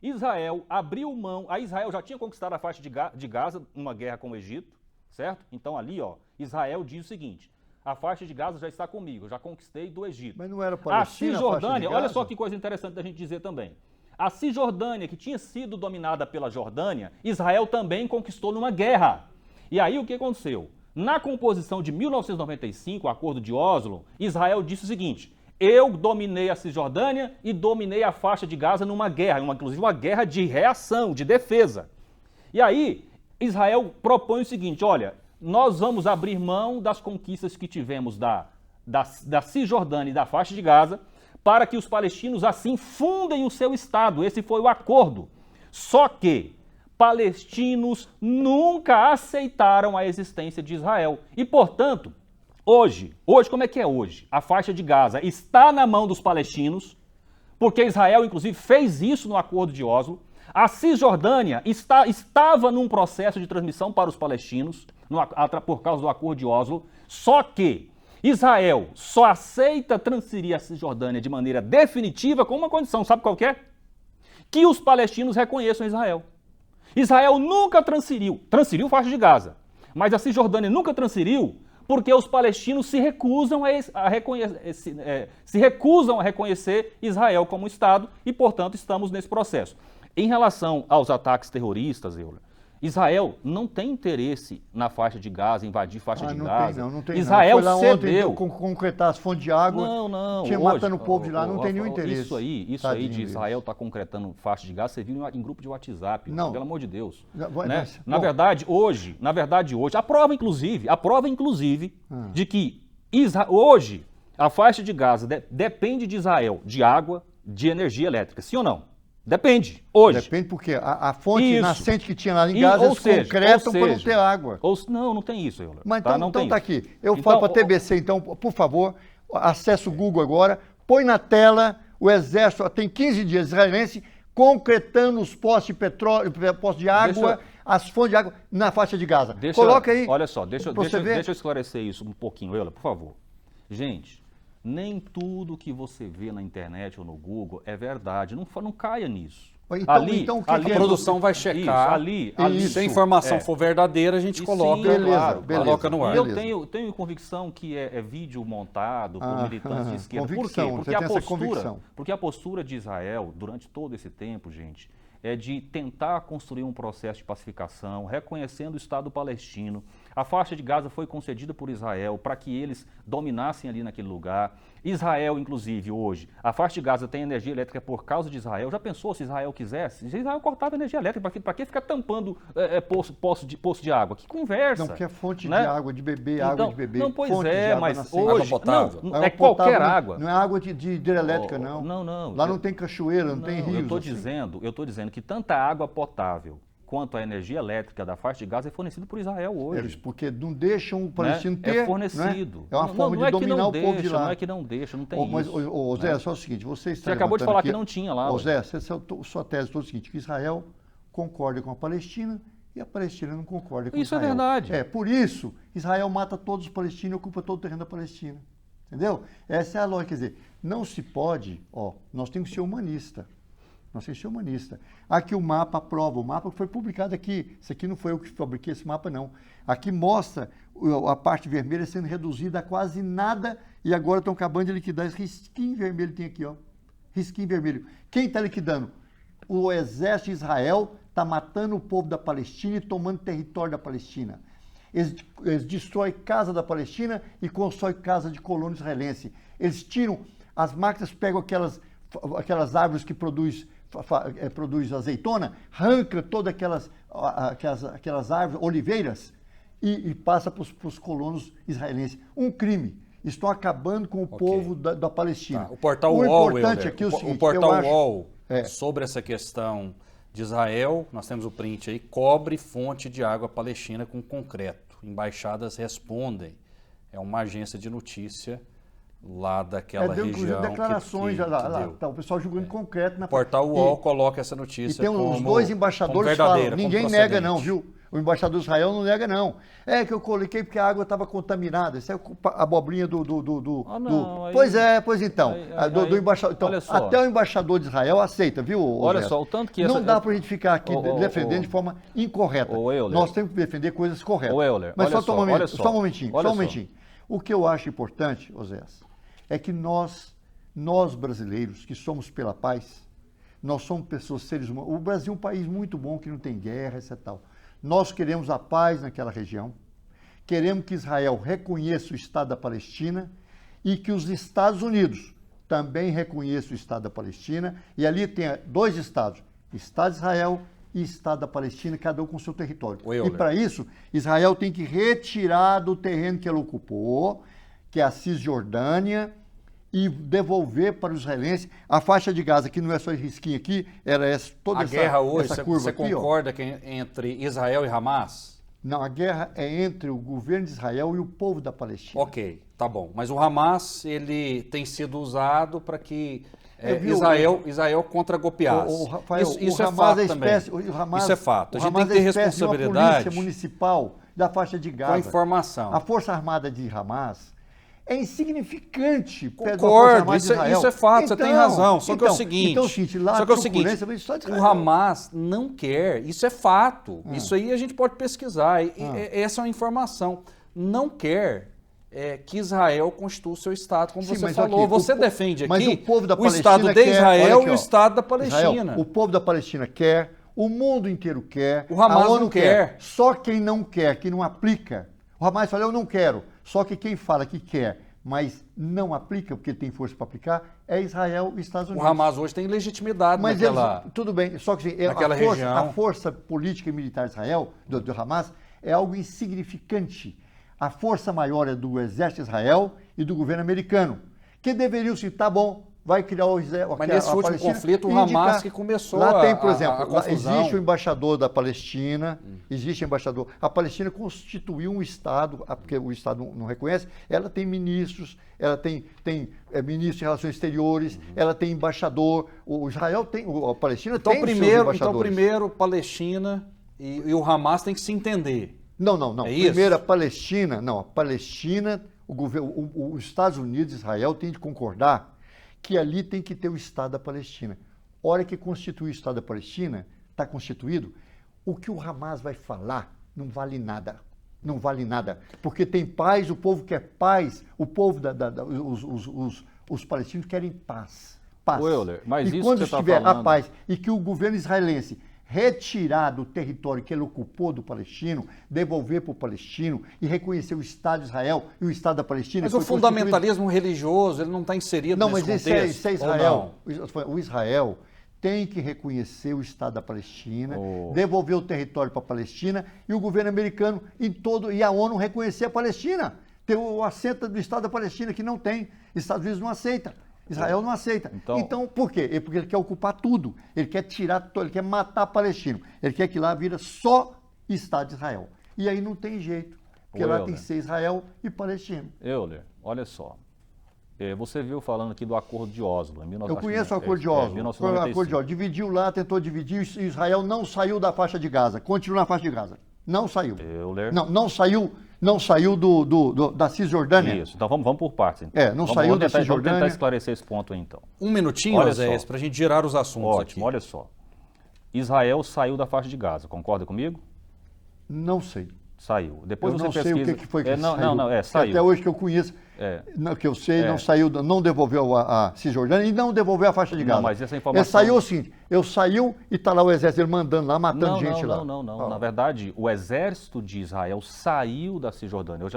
Israel abriu mão, a Israel já tinha conquistado a faixa de Gaza numa guerra com o Egito, certo? Então ali, ó, Israel diz o seguinte: a faixa de Gaza já está comigo, eu já conquistei do Egito. Mas não era Palestina, a Cisjordânia, olha só que coisa interessante da gente dizer também. A Cisjordânia, que tinha sido dominada pela Jordânia, Israel também conquistou numa guerra. E aí o que aconteceu? Na composição de 1995, o Acordo de Oslo, Israel disse o seguinte: eu dominei a Cisjordânia e dominei a faixa de Gaza numa guerra, inclusive uma guerra de reação, de defesa. E aí Israel propõe o seguinte: olha, nós vamos abrir mão das conquistas que tivemos da Cisjordânia e da faixa de Gaza, para que os palestinos assim fundem o seu Estado. Esse foi o acordo. Só que palestinos nunca aceitaram a existência de Israel. E, portanto, hoje, como é que é hoje? A faixa de Gaza está na mão dos palestinos, porque Israel, inclusive, fez isso no Acordo de Oslo. A Cisjordânia estava num processo de transmissão para os palestinos, por causa do Acordo de Oslo, só que Israel só aceita transferir a Cisjordânia de maneira definitiva com uma condição, sabe qual que é? Que os palestinos reconheçam Israel. Israel nunca transferiu faixa de Gaza, Mas a Cisjordânia nunca transferiu porque os palestinos se recusam a reconhecer Israel como Estado e, portanto, estamos nesse processo. Em relação aos ataques terroristas, Euler, Israel não tem interesse na faixa de Gaza, invadir faixa de Gaza. Não tem. Israel foi lá cedeu. Ontem, concretar as fontes de água. Tinha matando o povo de lá, não tem nenhum interesse. Isso aí de Israel estar concretando faixa de Gaza, você viu em grupo de WhatsApp, não. Pelo amor de Deus. Né? Na verdade, hoje, a prova inclusive de que hoje a faixa de Gaza depende de Israel, de água, de energia elétrica, sim ou não? Depende, hoje. Depende porque a fonte nascente que tinha lá em Gaza, eles concretam para não ter água. Não tem isso, Euler. Mas então tá aqui. Eu falo para a TBC, então, por favor, acesse o Google agora, põe na tela o Exército, tem 15 dias israelense, concretando os postos de petróleo, postos de água, as fontes de água na faixa de Gaza. Coloca aí. Olha só, deixa eu esclarecer isso um pouquinho, Euler, por favor. Gente, nem tudo que você vê na internet ou no Google é verdade. Não caia nisso. Então, a produção vai checar. Se a informação for verdadeira, a gente coloca, coloca no ar. Eu tenho convicção que é vídeo montado por militantes de esquerda. Por quê? Porque a postura de Israel, durante todo esse tempo, gente, é de tentar construir um processo de pacificação, reconhecendo o Estado palestino. A faixa de Gaza foi concedida por Israel para que eles dominassem ali naquele lugar. Israel, inclusive, hoje, a faixa de Gaza tem energia elétrica por causa de Israel. Já pensou se Israel quisesse? Israel cortava energia elétrica. Para que ficar tampando poço de água? Que conversa. Não, porque é fonte de água de beber, água de beber. Não, pois mas hoje... Água potável. Não, é qualquer água. Não é água de hidrelétrica, não. Não. Lá não tem cachoeira, não tem rios. Eu estou dizendo que tanta água potável quanto a energia elétrica da faixa de Gaza é fornecida por Israel hoje. Porque não deixam o palestino ter. É fornecido. É uma forma de dominar o povo de lá. Não é que não deixa, não tem isso. Mas, Zé, só o seguinte, você acabou de falar que não tinha lá. Zé, sua tese toda é o seguinte, que Israel concorda com a Palestina e a Palestina não concorda com Israel. Isso é verdade. Por isso, Israel mata todos os palestinos e ocupa todo o terreno da Palestina. Entendeu? Essa é a lógica. Quer dizer, não se pode, nós temos que ser humanista. Nós temos que ser humanista. Aqui o mapa prova, o mapa foi publicado aqui. Isso aqui não foi eu que fabriquei esse mapa, não. Aqui mostra a parte vermelha sendo reduzida a quase nada e agora estão acabando de liquidar. Esse risquinho vermelho tem aqui, risquinho vermelho. Quem está liquidando? O exército de Israel está matando o povo da Palestina e tomando território da Palestina. Eles destroem casa da Palestina e constroem casa de colono israelense. Eles tiram, as máquinas pegam aquelas árvores que produz azeitona, arranca todas aquelas árvores, oliveiras, e passa para os colonos israelenses. Um crime. Estão acabando com o povo da Palestina. O portal UOL, o portal UOL, sobre essa questão de Israel, nós temos o print aí, cobre fonte de água palestina com concreto. Embaixadas respondem. É uma agência de notícia lá daquela região. Declarações, o pessoal jogando concreto na portal UOL coloca essa notícia. E tem os dois embaixadores que falam, ninguém nega não, viu? O embaixador de Israel não nega não. É que eu coloquei porque a água estava contaminada. Isso é a abobrinha do Pois então. Do embaixador. Então, até o embaixador de Israel aceita, viu? Olha só, o tanto que não dá pra gente ficar aqui defendendo de forma incorreta. Nós temos que defender coisas corretas. Mas só um momentinho. O que eu acho importante, Oséias, é que nós brasileiros, que somos pela paz, nós somos pessoas, seres humanos. O Brasil é um país muito bom, que não tem guerra, etc. Tal. Nós queremos a paz naquela região, queremos que Israel reconheça o Estado da Palestina e que os Estados Unidos também reconheçam o Estado da Palestina, e ali tem dois estados, Estado de Israel e Estado da Palestina, cada um com seu território. E para isso, Israel tem que retirar do terreno que ela ocupou, que é a Cisjordânia, e devolver para os israelenses a faixa de Gaza, que não é só esse risquinho aqui, era toda essa curva aqui. A guerra hoje, você concorda que entre Israel e Hamas? Não, a guerra é entre o governo de Israel e o povo da Palestina. Ok, tá bom. Mas o Hamas, ele tem sido usado para que Israel contra-golpeasse. Isso é fato também. Isso é fato. A gente tem que ter responsabilidade. A polícia municipal da faixa de Gaza. Com informação. A Força Armada de Hamas é insignificante. Concordo, isso é fato, você tem razão. Só que é o seguinte, o Hamas não quer, isso é fato. Isso aí a gente pode pesquisar. Essa é uma informação. Não quer que Israel constitua o seu Estado, como você falou. Aqui, você defende aqui o Estado de Israel e o Estado da Palestina. Israel, o povo da Palestina quer, o mundo inteiro quer, o Hamas não quer. Só quem não quer, que não aplica. O Hamas fala, eu não quero. Só que quem fala que quer, mas não aplica, porque tem força para aplicar, é Israel e Estados Unidos. O Hamas hoje tem legitimidade naquela tudo bem, só que assim, a força política e militar de Israel, do Hamas, é algo insignificante. A força maior é do exército de Israel e do governo americano, que deveriam se, tá bom, vai criar o Israel. Mas nesse último conflito, o Hamas que começou lá tem, por exemplo, lá existe o embaixador da Palestina, existe o embaixador. A Palestina constituiu um Estado, porque o Estado não reconhece, ela tem ministros, ela tem ministro de Relações Exteriores, ela tem embaixador, o Israel tem, a Palestina tem seus embaixadores. Então, primeiro, Palestina e o Hamas tem que se entender. Não. Primeiro, a Palestina, os Estados Unidos e Israel têm de concordar que ali tem que ter o Estado da Palestina. A hora que constitui o Estado da Palestina, está constituído, o que o Hamas vai falar não vale nada. Não vale nada. Porque tem paz, o povo quer paz, o povo, os palestinos querem paz. Paz. Euler, mas e isso quando que estiver tá falando... a paz e que o governo israelense retirar do território que ele ocupou do palestino, devolver para o palestino e reconhecer o Estado de Israel e o Estado da Palestina. Mas o fundamentalismo religioso, ele não está inserido nesse contexto? Não, mas isso é Israel. O Israel tem que reconhecer o Estado da Palestina, devolver o território para a Palestina e o governo americano e a ONU reconhecer a Palestina. Ter o assento do Estado da Palestina, que não tem. Estados Unidos não aceita. Israel não aceita. Então, por quê? Porque ele quer ocupar tudo. Ele quer ele quer matar palestino. Ele quer que lá vira só Estado de Israel. E aí não tem jeito. Porque lá tem que ser Israel e Palestina. Euler, olha só. Você viu falando aqui do Acordo de Oslo. Eu conheço o Acordo de Oslo. O Acordo de Oslo dividiu lá, tentou dividir, e Israel não saiu da faixa de Gaza. Continua na faixa de Gaza. Não saiu. Euler. Não saiu da Cisjordânia. Isso, então vamos por partes. Então. Não saiu da Cisjordânia. Vamos tentar esclarecer esse ponto aí, então. Um minutinho, Oséias, para a gente girar os assuntos aqui. Olha só. Israel saiu da faixa de Gaza, concorda comigo? Não sei. Saiu. Depois eu você não pesquisa... sei o que foi que saiu. Saiu. Até hoje que eu conheço, que eu sei, não saiu, não devolveu a Cisjordânia e não devolveu a faixa de Gaza. Não, mas essa informação... Saiu assim, saiu e está lá o exército mandando lá, matando gente lá. Não. Na verdade, o exército de Israel saiu da Cisjordânia,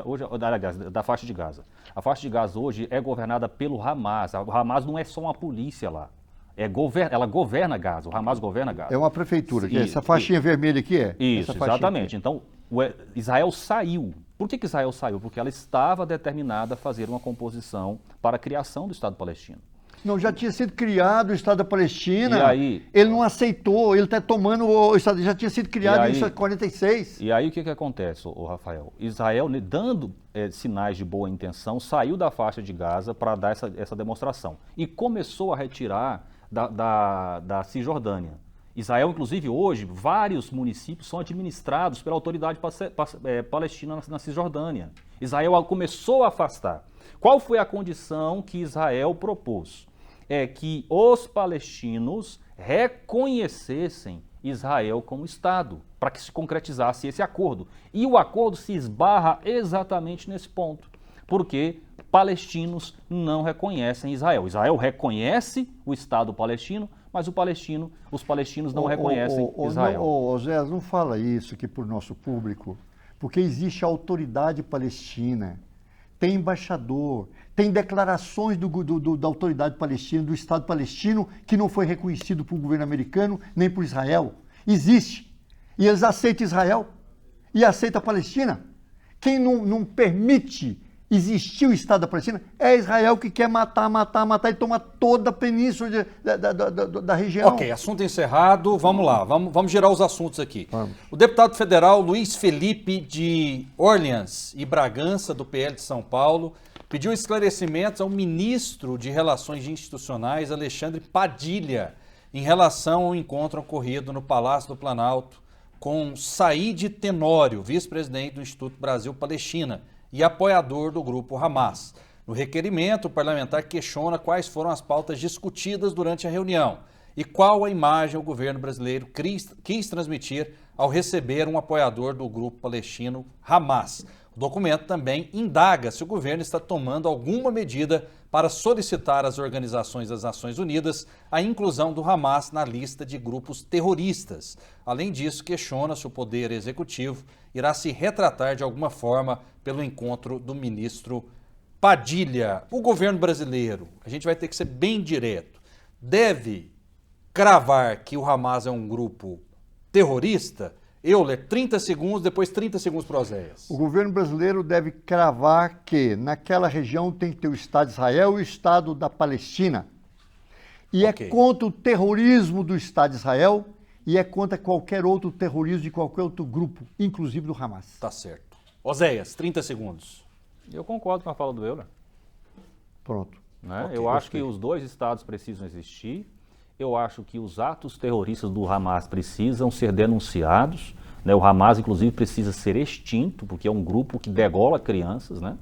da faixa de Gaza. A faixa de Gaza hoje é governada pelo Hamas. O Hamas não é só uma polícia lá. Ela governa Gaza, o Hamas governa Gaza. É uma prefeitura, essa faixinha vermelha aqui é? Isso, exatamente. Então, Israel saiu. Por que Israel saiu? Porque ela estava determinada a fazer uma composição para a criação do Estado palestino. Não, já tinha sido criado o Estado da Palestina. E aí, ele não aceitou, ele está tomando o Estado, já tinha sido criado em 1946. E aí o que acontece, Rafael? Israel, dando sinais de boa intenção, saiu da faixa de Gaza para dar essa demonstração. E começou a retirar da Cisjordânia. Israel, inclusive, hoje, vários municípios são administrados pela autoridade palestina na Cisjordânia. Israel começou a afastar. Qual foi a condição que Israel propôs? É que os palestinos reconhecessem Israel como Estado, para que se concretizasse esse acordo. E o acordo se esbarra exatamente nesse ponto, porque palestinos não reconhecem Israel. Israel reconhece o Estado palestino, mas os palestinos não reconhecem Israel. Zé, não fala isso aqui para o nosso público, porque existe a autoridade palestina, tem embaixador, tem declarações da autoridade palestina, do Estado palestino, que não foi reconhecido por governo americano, nem por Israel. Existe. E eles aceitam Israel e aceitam a Palestina. Quem não permite existir o Estado da Palestina é Israel, que quer matar e tomar toda a península da região. Ok, assunto encerrado. Vamos lá, vamos girar os assuntos aqui. O deputado federal Luiz Felipe de Orleans e Bragança, do PL de São Paulo, pediu esclarecimentos ao ministro de Relações Institucionais, Alexandre Padilha, em relação ao encontro ocorrido no Palácio do Planalto com Said Tenório, vice-presidente do Instituto Brasil-Palestina e apoiador do grupo Hamas. No requerimento, o parlamentar questiona quais foram as pautas discutidas durante a reunião e qual a imagem o governo brasileiro quis transmitir ao receber um apoiador do grupo palestino Hamas. O documento também indaga se o governo está tomando alguma medida para solicitar às organizações das Nações Unidas a inclusão do Hamas na lista de grupos terroristas. Além disso, questiona se o Poder Executivo irá se retratar de alguma forma pelo encontro do ministro Padilha. O governo brasileiro, a gente vai ter que ser bem direto, deve cravar que o Hamas é um grupo terrorista? Euler, 30 segundos, depois 30 segundos para Oséias. O governo brasileiro deve cravar que naquela região tem que ter o Estado de Israel e o Estado da Palestina. E é contra o terrorismo do Estado de Israel e é contra qualquer outro terrorismo de qualquer outro grupo, inclusive do Hamas. Tá certo. Oséias, 30 segundos. Eu concordo com a fala do Euler. Pronto. Né? Eu acho que os dois estados precisam existir. Eu acho que os atos terroristas do Hamas precisam ser denunciados, né? O Hamas, inclusive, precisa ser extinto, porque é um grupo que degola crianças, né?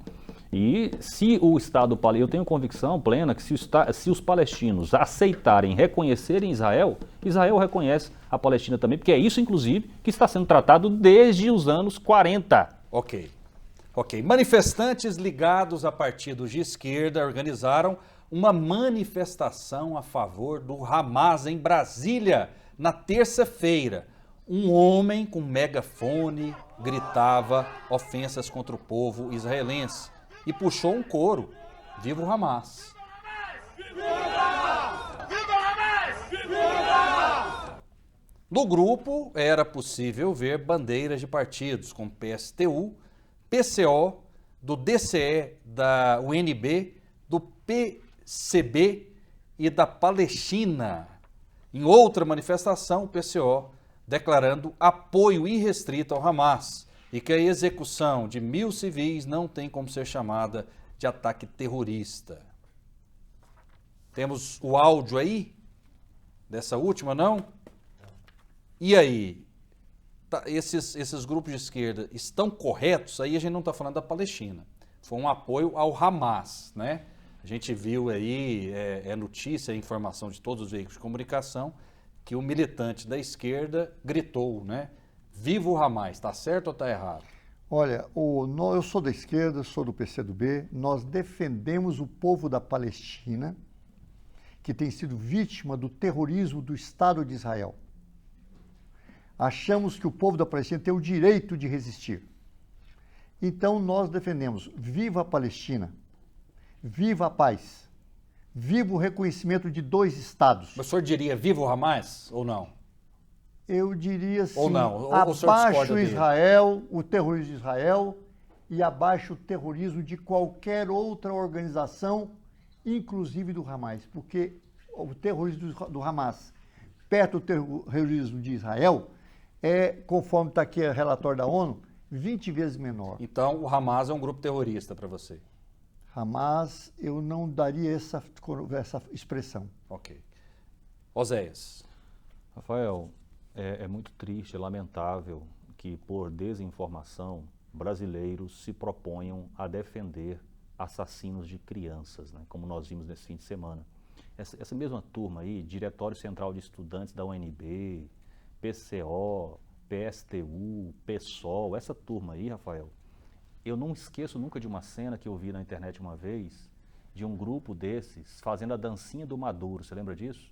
E se o Estado palestino, eu tenho convicção plena que se os palestinos aceitarem, reconhecerem Israel, Israel reconhece a Palestina também, porque é isso, inclusive, que está sendo tratado desde os anos 40. Ok. Manifestantes ligados a partidos de esquerda organizaram uma manifestação a favor do Hamas em Brasília na terça-feira. Um homem com megafone gritava ofensas contra o povo israelense e puxou um coro: Viva o Hamas! No grupo era possível ver bandeiras de partidos como PSTU, PCO, do DCE, da UNB, do PCB e da Palestina. Em outra manifestação, o PCO declarando apoio irrestrito ao Hamas e que a execução de 1.000 civis não tem como ser chamada de ataque terrorista. Temos o áudio aí? Dessa última, não? E aí? Esses grupos de esquerda estão corretos? Aí a gente não está falando da Palestina. Foi um apoio ao Hamas, né? A gente viu aí, notícia, informação de todos os veículos de comunicação, que o militante da esquerda gritou, né? Viva o Hamas, está certo ou está errado? Olha, eu sou da esquerda, sou do PCdoB, nós defendemos o povo da Palestina, que tem sido vítima do terrorismo do Estado de Israel. Achamos que o povo da Palestina tem o direito de resistir. Então nós defendemos, viva a Palestina, viva a paz, viva o reconhecimento de 2 estados. O senhor diria viva o Hamas ou não? Eu diria sim, ou não? Ou abaixo Israel, o terrorismo de Israel e abaixo o terrorismo de qualquer outra organização, inclusive do Hamas, porque o terrorismo do Hamas, perto do terrorismo de Israel, conforme está aqui o relatório da ONU, 20 vezes menor. Então o Hamas é um grupo terrorista para você? Hamas, eu não daria essa expressão. Ok. Oséias. Rafael, é muito triste, é lamentável que por desinformação brasileiros se proponham a defender assassinos de crianças, né, como nós vimos nesse fim de semana. Essa mesma turma aí, Diretório Central de Estudantes da UNB, PCO, PSTU, PSOL, essa turma aí, Rafael, eu não esqueço nunca de uma cena que eu vi na internet uma vez, de um grupo desses fazendo a dancinha do Maduro, você lembra disso?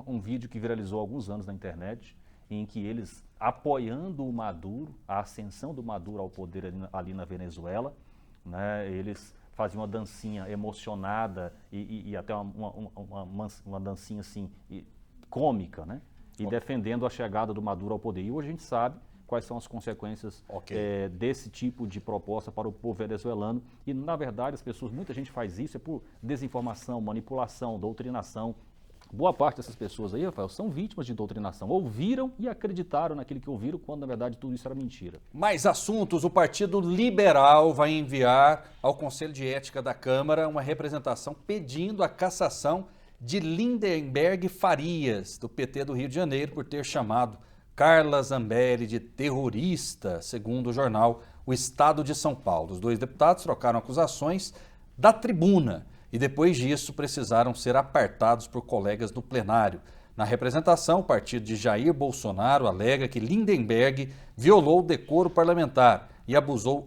Um vídeo que viralizou há alguns anos na internet, em que eles, apoiando o Maduro, a ascensão do Maduro ao poder ali na Venezuela, né, eles faziam uma dancinha emocionada e até uma dancinha assim, cômica, né? E defendendo a chegada do Maduro ao poder. E hoje a gente sabe quais são as consequências desse tipo de proposta para o povo venezuelano. E, na verdade, muita gente faz isso por desinformação, manipulação, doutrinação. Boa parte dessas pessoas aí, Rafael, são vítimas de doutrinação. Ouviram e acreditaram naquilo que ouviram, quando, na verdade, tudo isso era mentira. Mais assuntos. O Partido Liberal vai enviar ao Conselho de Ética da Câmara uma representação pedindo a cassação de Lindenberg Farias, do PT do Rio de Janeiro, por ter chamado Carla Zambelli de terrorista, segundo o jornal o estado de São Paulo. Os 2 deputados trocaram acusações da tribuna e depois disso precisaram ser apartados por colegas do plenário. Na representação, o partido de Jair Bolsonaro alega que Lindenberg violou o decoro parlamentar e abusou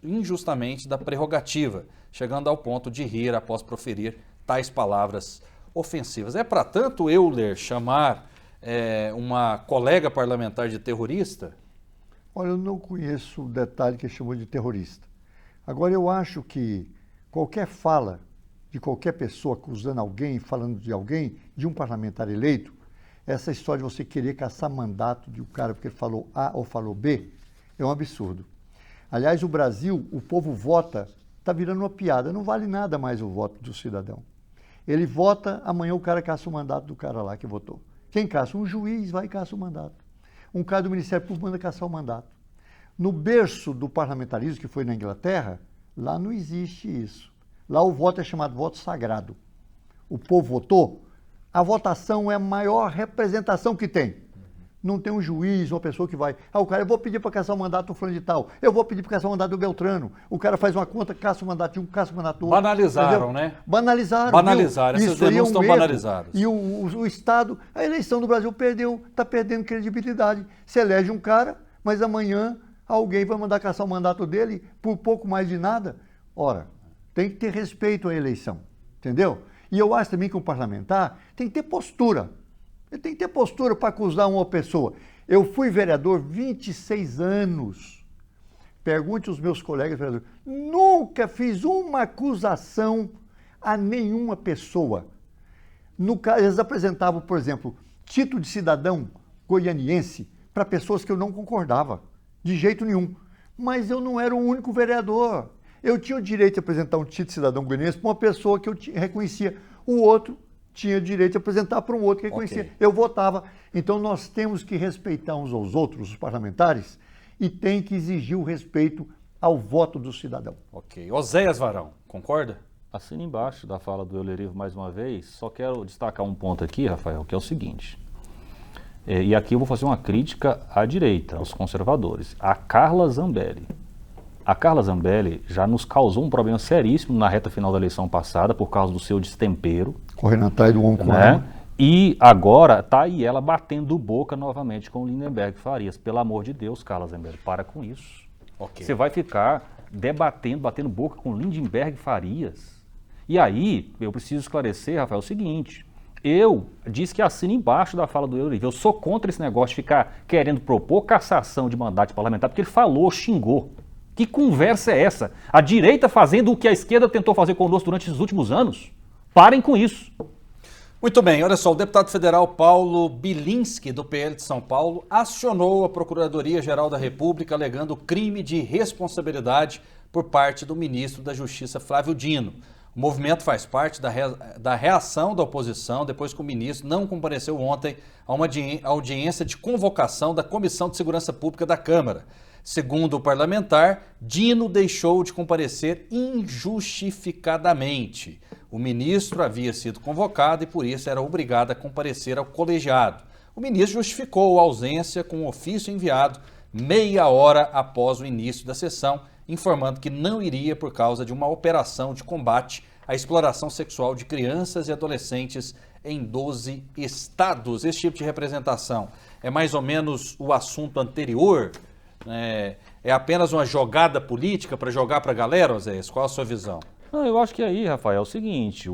injustamente da prerrogativa, chegando ao ponto de rir após proferir tais palavras ofensivas. É para tanto, Euler, chamar uma colega parlamentar de terrorista? Olha, eu não conheço o detalhe que ele chamou de terrorista. Agora, eu acho que qualquer fala de qualquer pessoa acusando alguém, falando de alguém, de um parlamentar eleito, essa história de você querer caçar mandato de um cara porque ele falou A ou falou B, é um absurdo. Aliás, o Brasil, o povo vota, está virando uma piada, não vale nada mais o voto do cidadão. Ele vota, amanhã o cara caça o mandato do cara lá que votou. Quem caça? Um juiz vai e caça o mandato. Um cara do Ministério Público manda caçar o mandato. No berço do parlamentarismo, que foi na Inglaterra, lá não existe isso. Lá o voto é chamado voto sagrado. O povo votou, a votação é a maior representação que tem. Não tem um juiz, uma pessoa que vai... o cara, eu vou pedir para caçar o mandato do fulano de tal, eu vou pedir para caçar o mandato do Beltrano. O cara faz uma conta, caça o mandato de um, caça o mandato do outro. Banalizaram, né? Banalizaram. Essas denúncias estão banalizadas. E o Estado, a eleição do Brasil está perdendo credibilidade. Se elege um cara, mas amanhã alguém vai mandar caçar o mandato dele por pouco mais de nada. Ora, tem que ter respeito à eleição, entendeu? E eu acho também que um parlamentar tem que ter postura. Ele tem que ter postura para acusar uma pessoa. Eu fui vereador 26 anos. Pergunte aos meus colegas vereadores. Nunca fiz uma acusação a nenhuma pessoa. Eles apresentavam, por exemplo, título de cidadão goianiense para pessoas que eu não concordava, de jeito nenhum. Mas eu não era o único vereador. Eu tinha o direito de apresentar um título de cidadão goianiense para uma pessoa que eu reconhecia. O outro tinha direito de apresentar para um outro que reconhecia. Okay. Eu votava. Então nós temos que respeitar uns aos outros, os parlamentares, e tem que exigir o respeito ao voto do cidadão. Ok. Oséias Varão, concorda? Assina embaixo da fala do Euler Ivo mais uma vez, só quero destacar um ponto aqui, Rafael, que é o seguinte. E aqui eu vou fazer uma crítica à direita, aos conservadores. A Carla Zambelli. A Carla Zambelli já nos causou um problema seríssimo na reta final da eleição passada por causa do seu destempero. Correndo atrás do homem, né? E agora está aí ela batendo boca novamente com o Lindenberg Farias. Pelo amor de Deus, Carla Zambelli, para com isso. Okay. Você vai ficar batendo boca com Lindenberg Farias. E aí, eu preciso esclarecer, Rafael, o seguinte. Eu disse que assino embaixo da fala do Euler. Eu sou contra esse negócio de ficar querendo propor cassação de mandato parlamentar, porque ele falou, xingou. Que conversa é essa? A direita fazendo o que a esquerda tentou fazer conosco durante esses últimos anos? Parem com isso. Muito bem, olha só, o deputado federal Paulo Bilinski, do PL de São Paulo, acionou a Procuradoria-Geral da República alegando crime de responsabilidade por parte do ministro da Justiça, Flávio Dino. O movimento faz parte da reação da oposição depois que o ministro não compareceu ontem a uma audiência de convocação da Comissão de Segurança Pública da Câmara. Segundo o parlamentar, Dino deixou de comparecer injustificadamente. O ministro havia sido convocado e, por isso, era obrigado a comparecer ao colegiado. O ministro justificou a ausência com um ofício enviado meia hora após o início da sessão, informando que não iria por causa de uma operação de combate à exploração sexual de crianças e adolescentes em 12 estados. Esse tipo de representação é mais ou menos o assunto anterior? É apenas uma jogada política para jogar para a galera, Oséias? Qual a sua visão? Não, eu acho que aí, Rafael, é o seguinte,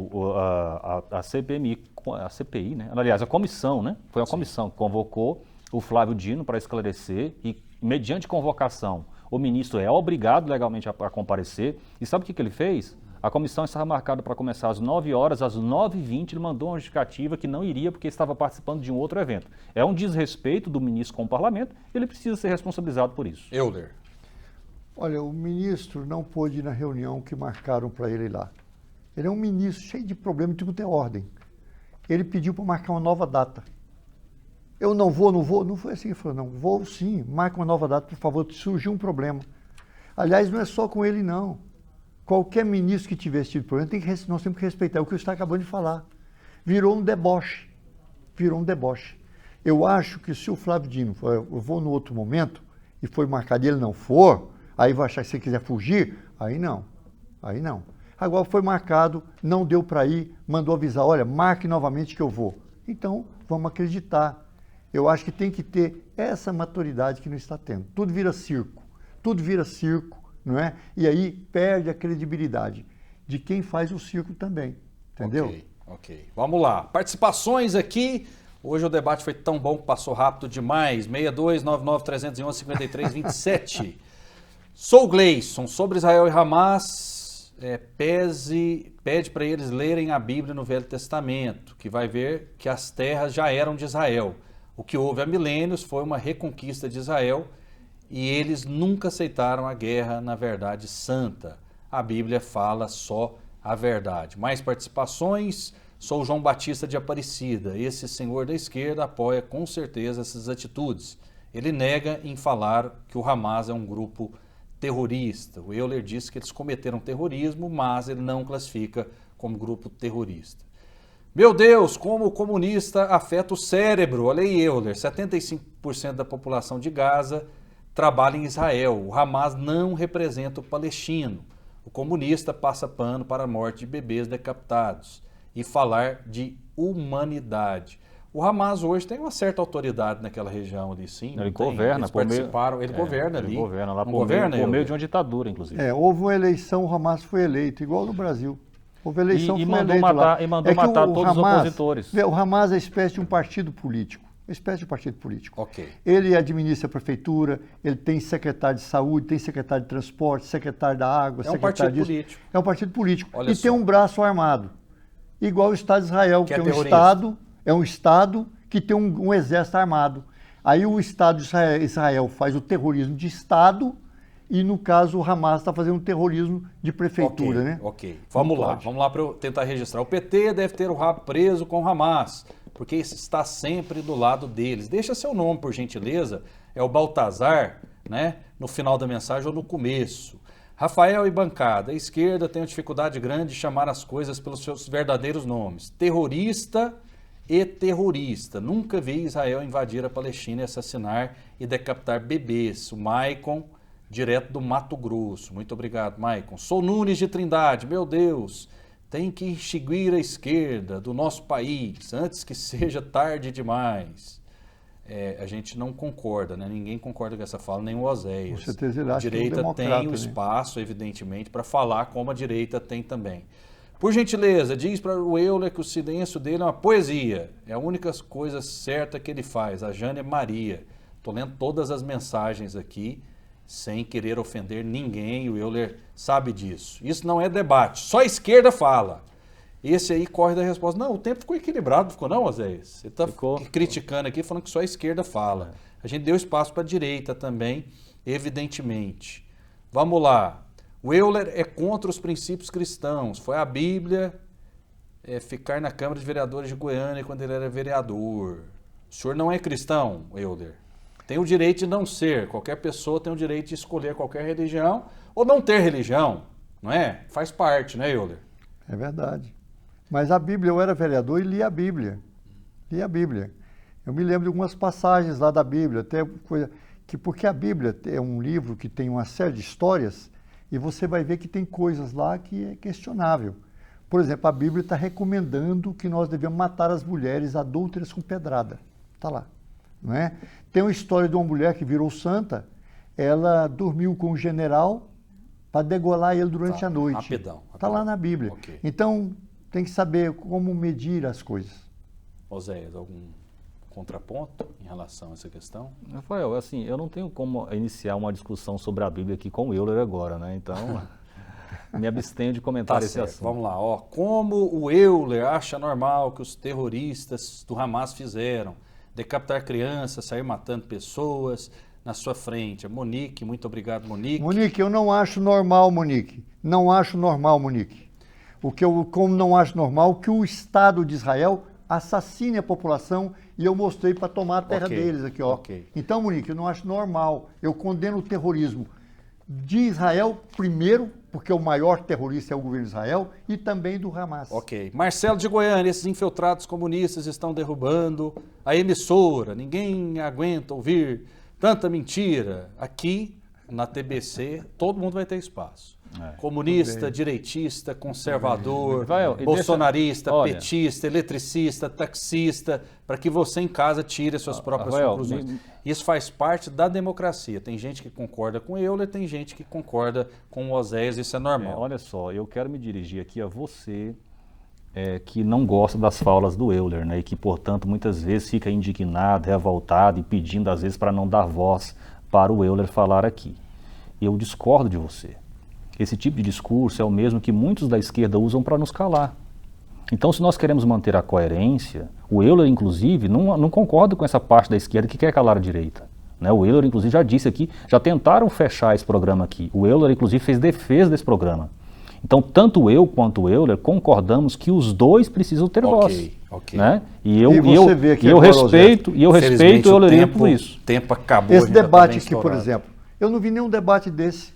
a CPI, né? Aliás, a comissão, né? Foi a comissão que convocou o Flávio Dino para esclarecer e, mediante convocação, o ministro é obrigado legalmente a comparecer. E sabe o que ele fez? A comissão estava marcada para começar às 9 horas, às 9h20 ele mandou uma justificativa que não iria porque estava participando de um outro evento. É um desrespeito do ministro com o parlamento, ele precisa ser responsabilizado por isso. Euler. Olha, o ministro não pôde ir na reunião que marcaram para ele lá. Ele é um ministro cheio de problemas, tem que ter ordem. Ele pediu para marcar uma nova data. Eu não vou. Não foi assim que ele falou, não. Vou sim, marca uma nova data, por favor, surgiu um problema. Aliás, não é só com ele, não. Qualquer ministro que tiver esse tipo de problema, nós temos que respeitar o que o Estado acabou de falar. Virou um deboche. Eu acho que se o Flávio Dino, eu vou no outro momento, e foi marcado e ele não for, aí vai achar que se quiser fugir, aí não. Agora foi marcado, não deu para ir, mandou avisar, olha, marque novamente que eu vou. Então, vamos acreditar. Eu acho que tem que ter essa maturidade que não está tendo. Tudo vira circo, não é? E aí perde a credibilidade de quem faz o circo também, entendeu? Ok. Vamos lá. Participações aqui. Hoje o debate foi tão bom que passou rápido demais. 6299-311-5327. Sou Gleison. Sobre Israel e Hamas, pede para eles lerem a Bíblia no Velho Testamento, que vai ver que as terras já eram de Israel. O que houve há milênios foi uma reconquista de Israel e eles nunca aceitaram a guerra na verdade santa. A Bíblia fala só a verdade. Mais participações. Sou João Batista de Aparecida. Esse senhor da esquerda apoia com certeza essas atitudes. Ele nega em falar que o Hamas é um grupo terrorista. O Euler disse que eles cometeram terrorismo, mas ele não classifica como grupo terrorista. Meu Deus, como o comunista afeta o cérebro. Olha aí, Euler, 75% da população de Gaza trabalha em Israel. O Hamas não representa o palestino. O comunista passa pano para a morte de bebês decapitados e falar de humanidade. O Hamas hoje tem uma certa autoridade naquela região ali, sim. Ele governa. Eles participaram, ele governa ali. Ele governa lá por meio de uma ditadura, inclusive. Houve uma eleição, o Hamas foi eleito, igual no Brasil. Houve eleição, e mandou matar todos os opositores. O Hamas é uma espécie de um partido político. Ok. Ele administra a prefeitura, ele tem secretário de saúde, tem secretário de transporte, secretário da água, secretário disso. Político. É um partido político. Olha e só. tem um braço armado. Igual o Estado de Israel, que é um Estado que tem um exército armado. Aí o Estado de Israel faz o terrorismo de Estado e, no caso, o Hamas está fazendo um terrorismo de prefeitura, né? Ok. Vamos lá para eu tentar registrar. O PT deve ter o rabo preso com o Hamas, porque está sempre do lado deles. Deixa seu nome, por gentileza. É o Baltazar, né? No final da mensagem ou no começo. Rafael e bancada. A esquerda tem uma dificuldade grande de chamar as coisas pelos seus verdadeiros nomes. Terrorista e terrorista. Nunca vi Israel invadir a Palestina e assassinar e decapitar bebês. O Maicon, direto do Mato Grosso. Muito obrigado, Maicon. Sou Nunes de Trindade. Meu Deus, tem que extinguir a esquerda do nosso país antes que seja tarde demais. A gente não concorda, né? Ninguém concorda com essa fala, nem o Oséias. Com certeza ele acha a direita tem o espaço, evidentemente, para falar como a direita tem também. Por gentileza, diz para o Euler que o silêncio dele é uma poesia. É a única coisa certa que ele faz. A Jânia Maria. Estou lendo todas as mensagens aqui, sem querer ofender ninguém. O Euler sabe disso. Isso não é debate. Só a esquerda fala. Esse aí corre da resposta. Não, o tempo ficou equilibrado, ficou não, Oséias? Você está criticando aqui, falando que só a esquerda fala. A gente deu espaço para a direita também, evidentemente. Vamos lá. O Euler é contra os princípios cristãos. Foi a Bíblia ficar na Câmara de Vereadores de Goiânia quando ele era vereador. O senhor não é cristão, Euler? Tem o direito de não ser. Qualquer pessoa tem o direito de escolher qualquer religião ou não ter religião, não é? Faz parte, né, Euler? É verdade. Mas a Bíblia, eu era vereador e lia a Bíblia. Eu me lembro de algumas passagens lá da Bíblia, até coisa porque a Bíblia é um livro que tem uma série de histórias e você vai ver que tem coisas lá que é questionável. Por exemplo, a Bíblia está recomendando que nós devemos matar as mulheres adúlteras com pedrada. Está lá, não é? Tem uma história de uma mulher que virou santa, ela dormiu com um general para degolar ele durante a noite. Rapidão. Está lá na Bíblia. Okay. Então, tem que saber como medir as coisas. Oséias, algum contraponto em relação a essa questão? Rafael, assim, eu não tenho como iniciar uma discussão sobre a Bíblia aqui com o Euler agora, né? Então, me abstenho de comentar esse assunto. Vamos lá. Como o Euler acha normal que os terroristas do Hamas fizeram? Decapitar crianças, sair matando pessoas na sua frente. A Monique, muito obrigado, Monique. Monique, eu não acho normal, Monique. Não acho normal, Monique. Como não acho normal que o Estado de Israel assassine a população e eu mostrei para tomar a terra deles aqui, ó. Então, Monique, eu não acho normal. Eu condeno o terrorismo de Israel primeiro, porque o maior terrorista é o governo de Israel, e também do Hamas. Ok. Marcelo de Goiânia, esses infiltrados comunistas estão derrubando a emissora. Ninguém aguenta ouvir tanta mentira. Aqui na TBC, todo mundo vai ter espaço. Comunista, direitista, conservador, bolsonarista, petista, eletricista, taxista, para que você em casa tire as suas próprias conclusões. Isso faz parte da democracia. Tem gente que concorda com o Euler, tem gente que concorda com o Oséias, isso é normal. Olha só, eu quero me dirigir aqui a você que não gosta das falas do Euler, né, e que, portanto, muitas vezes fica indignado, revoltado e pedindo, às vezes, para não dar voz para o Euler falar aqui. Eu discordo de você. Esse tipo de discurso é o mesmo que muitos da esquerda usam para nos calar. Então, se nós queremos manter a coerência, o Euler, inclusive, não concorda com essa parte da esquerda que quer calar a direita. Né? O Euler, inclusive, já disse aqui, já tentaram fechar esse programa aqui. O Euler, inclusive, fez defesa desse programa. Então, tanto eu quanto o Euler concordamos que os dois precisam ter voz. Né? E eu respeito o Eulerismo por isso. O tempo acabou. Esse debate aqui, por exemplo, eu não vi nenhum debate desse.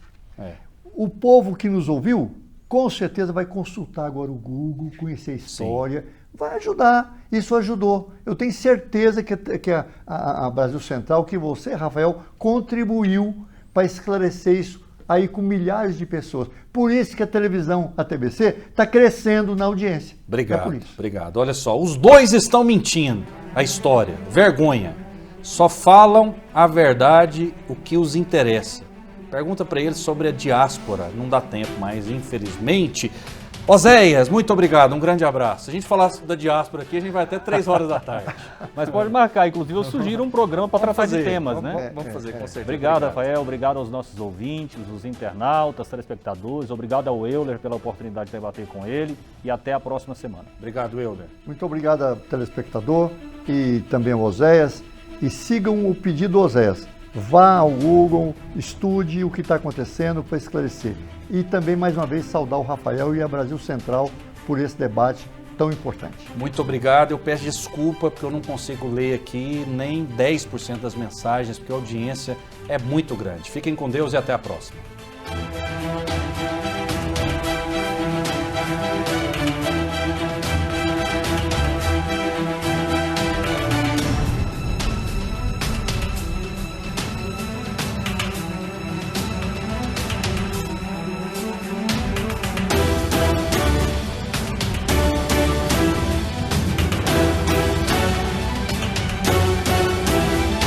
O povo que nos ouviu, com certeza vai consultar agora o Google, conhecer a história, vai ajudar. Isso ajudou. Eu tenho certeza que a Brasil Central, que você, Rafael, contribuiu para esclarecer isso aí com milhares de pessoas. Por isso que a televisão, a TBC, está crescendo na audiência. Obrigado, obrigado. Olha só, os dois estão mentindo. A história, vergonha. Só falam a verdade, o que os interessa. Pergunta para eles sobre a diáspora, não dá tempo mais, infelizmente. Oséias, muito obrigado, um grande abraço. Se a gente falar da diáspora aqui, a gente vai até 3 horas da tarde. Mas pode marcar, inclusive eu sugiro um programa para tratar de temas, né? Vamos fazer, com certeza. Obrigado, Rafael, obrigado aos nossos ouvintes, os internautas, telespectadores, obrigado ao Euler pela oportunidade de debater com ele e até a próxima semana. Obrigado, Euler. Muito obrigado, telespectador, e também ao Oséias, e sigam o pedido do Oséias. Vá ao Google, estude o que está acontecendo para esclarecer. E também, mais uma vez, saudar o Rafael e a Brasil Central por esse debate tão importante. Muito obrigado. Eu peço desculpa porque eu não consigo ler aqui nem 10% das mensagens, porque a audiência é muito grande. Fiquem com Deus e até a próxima.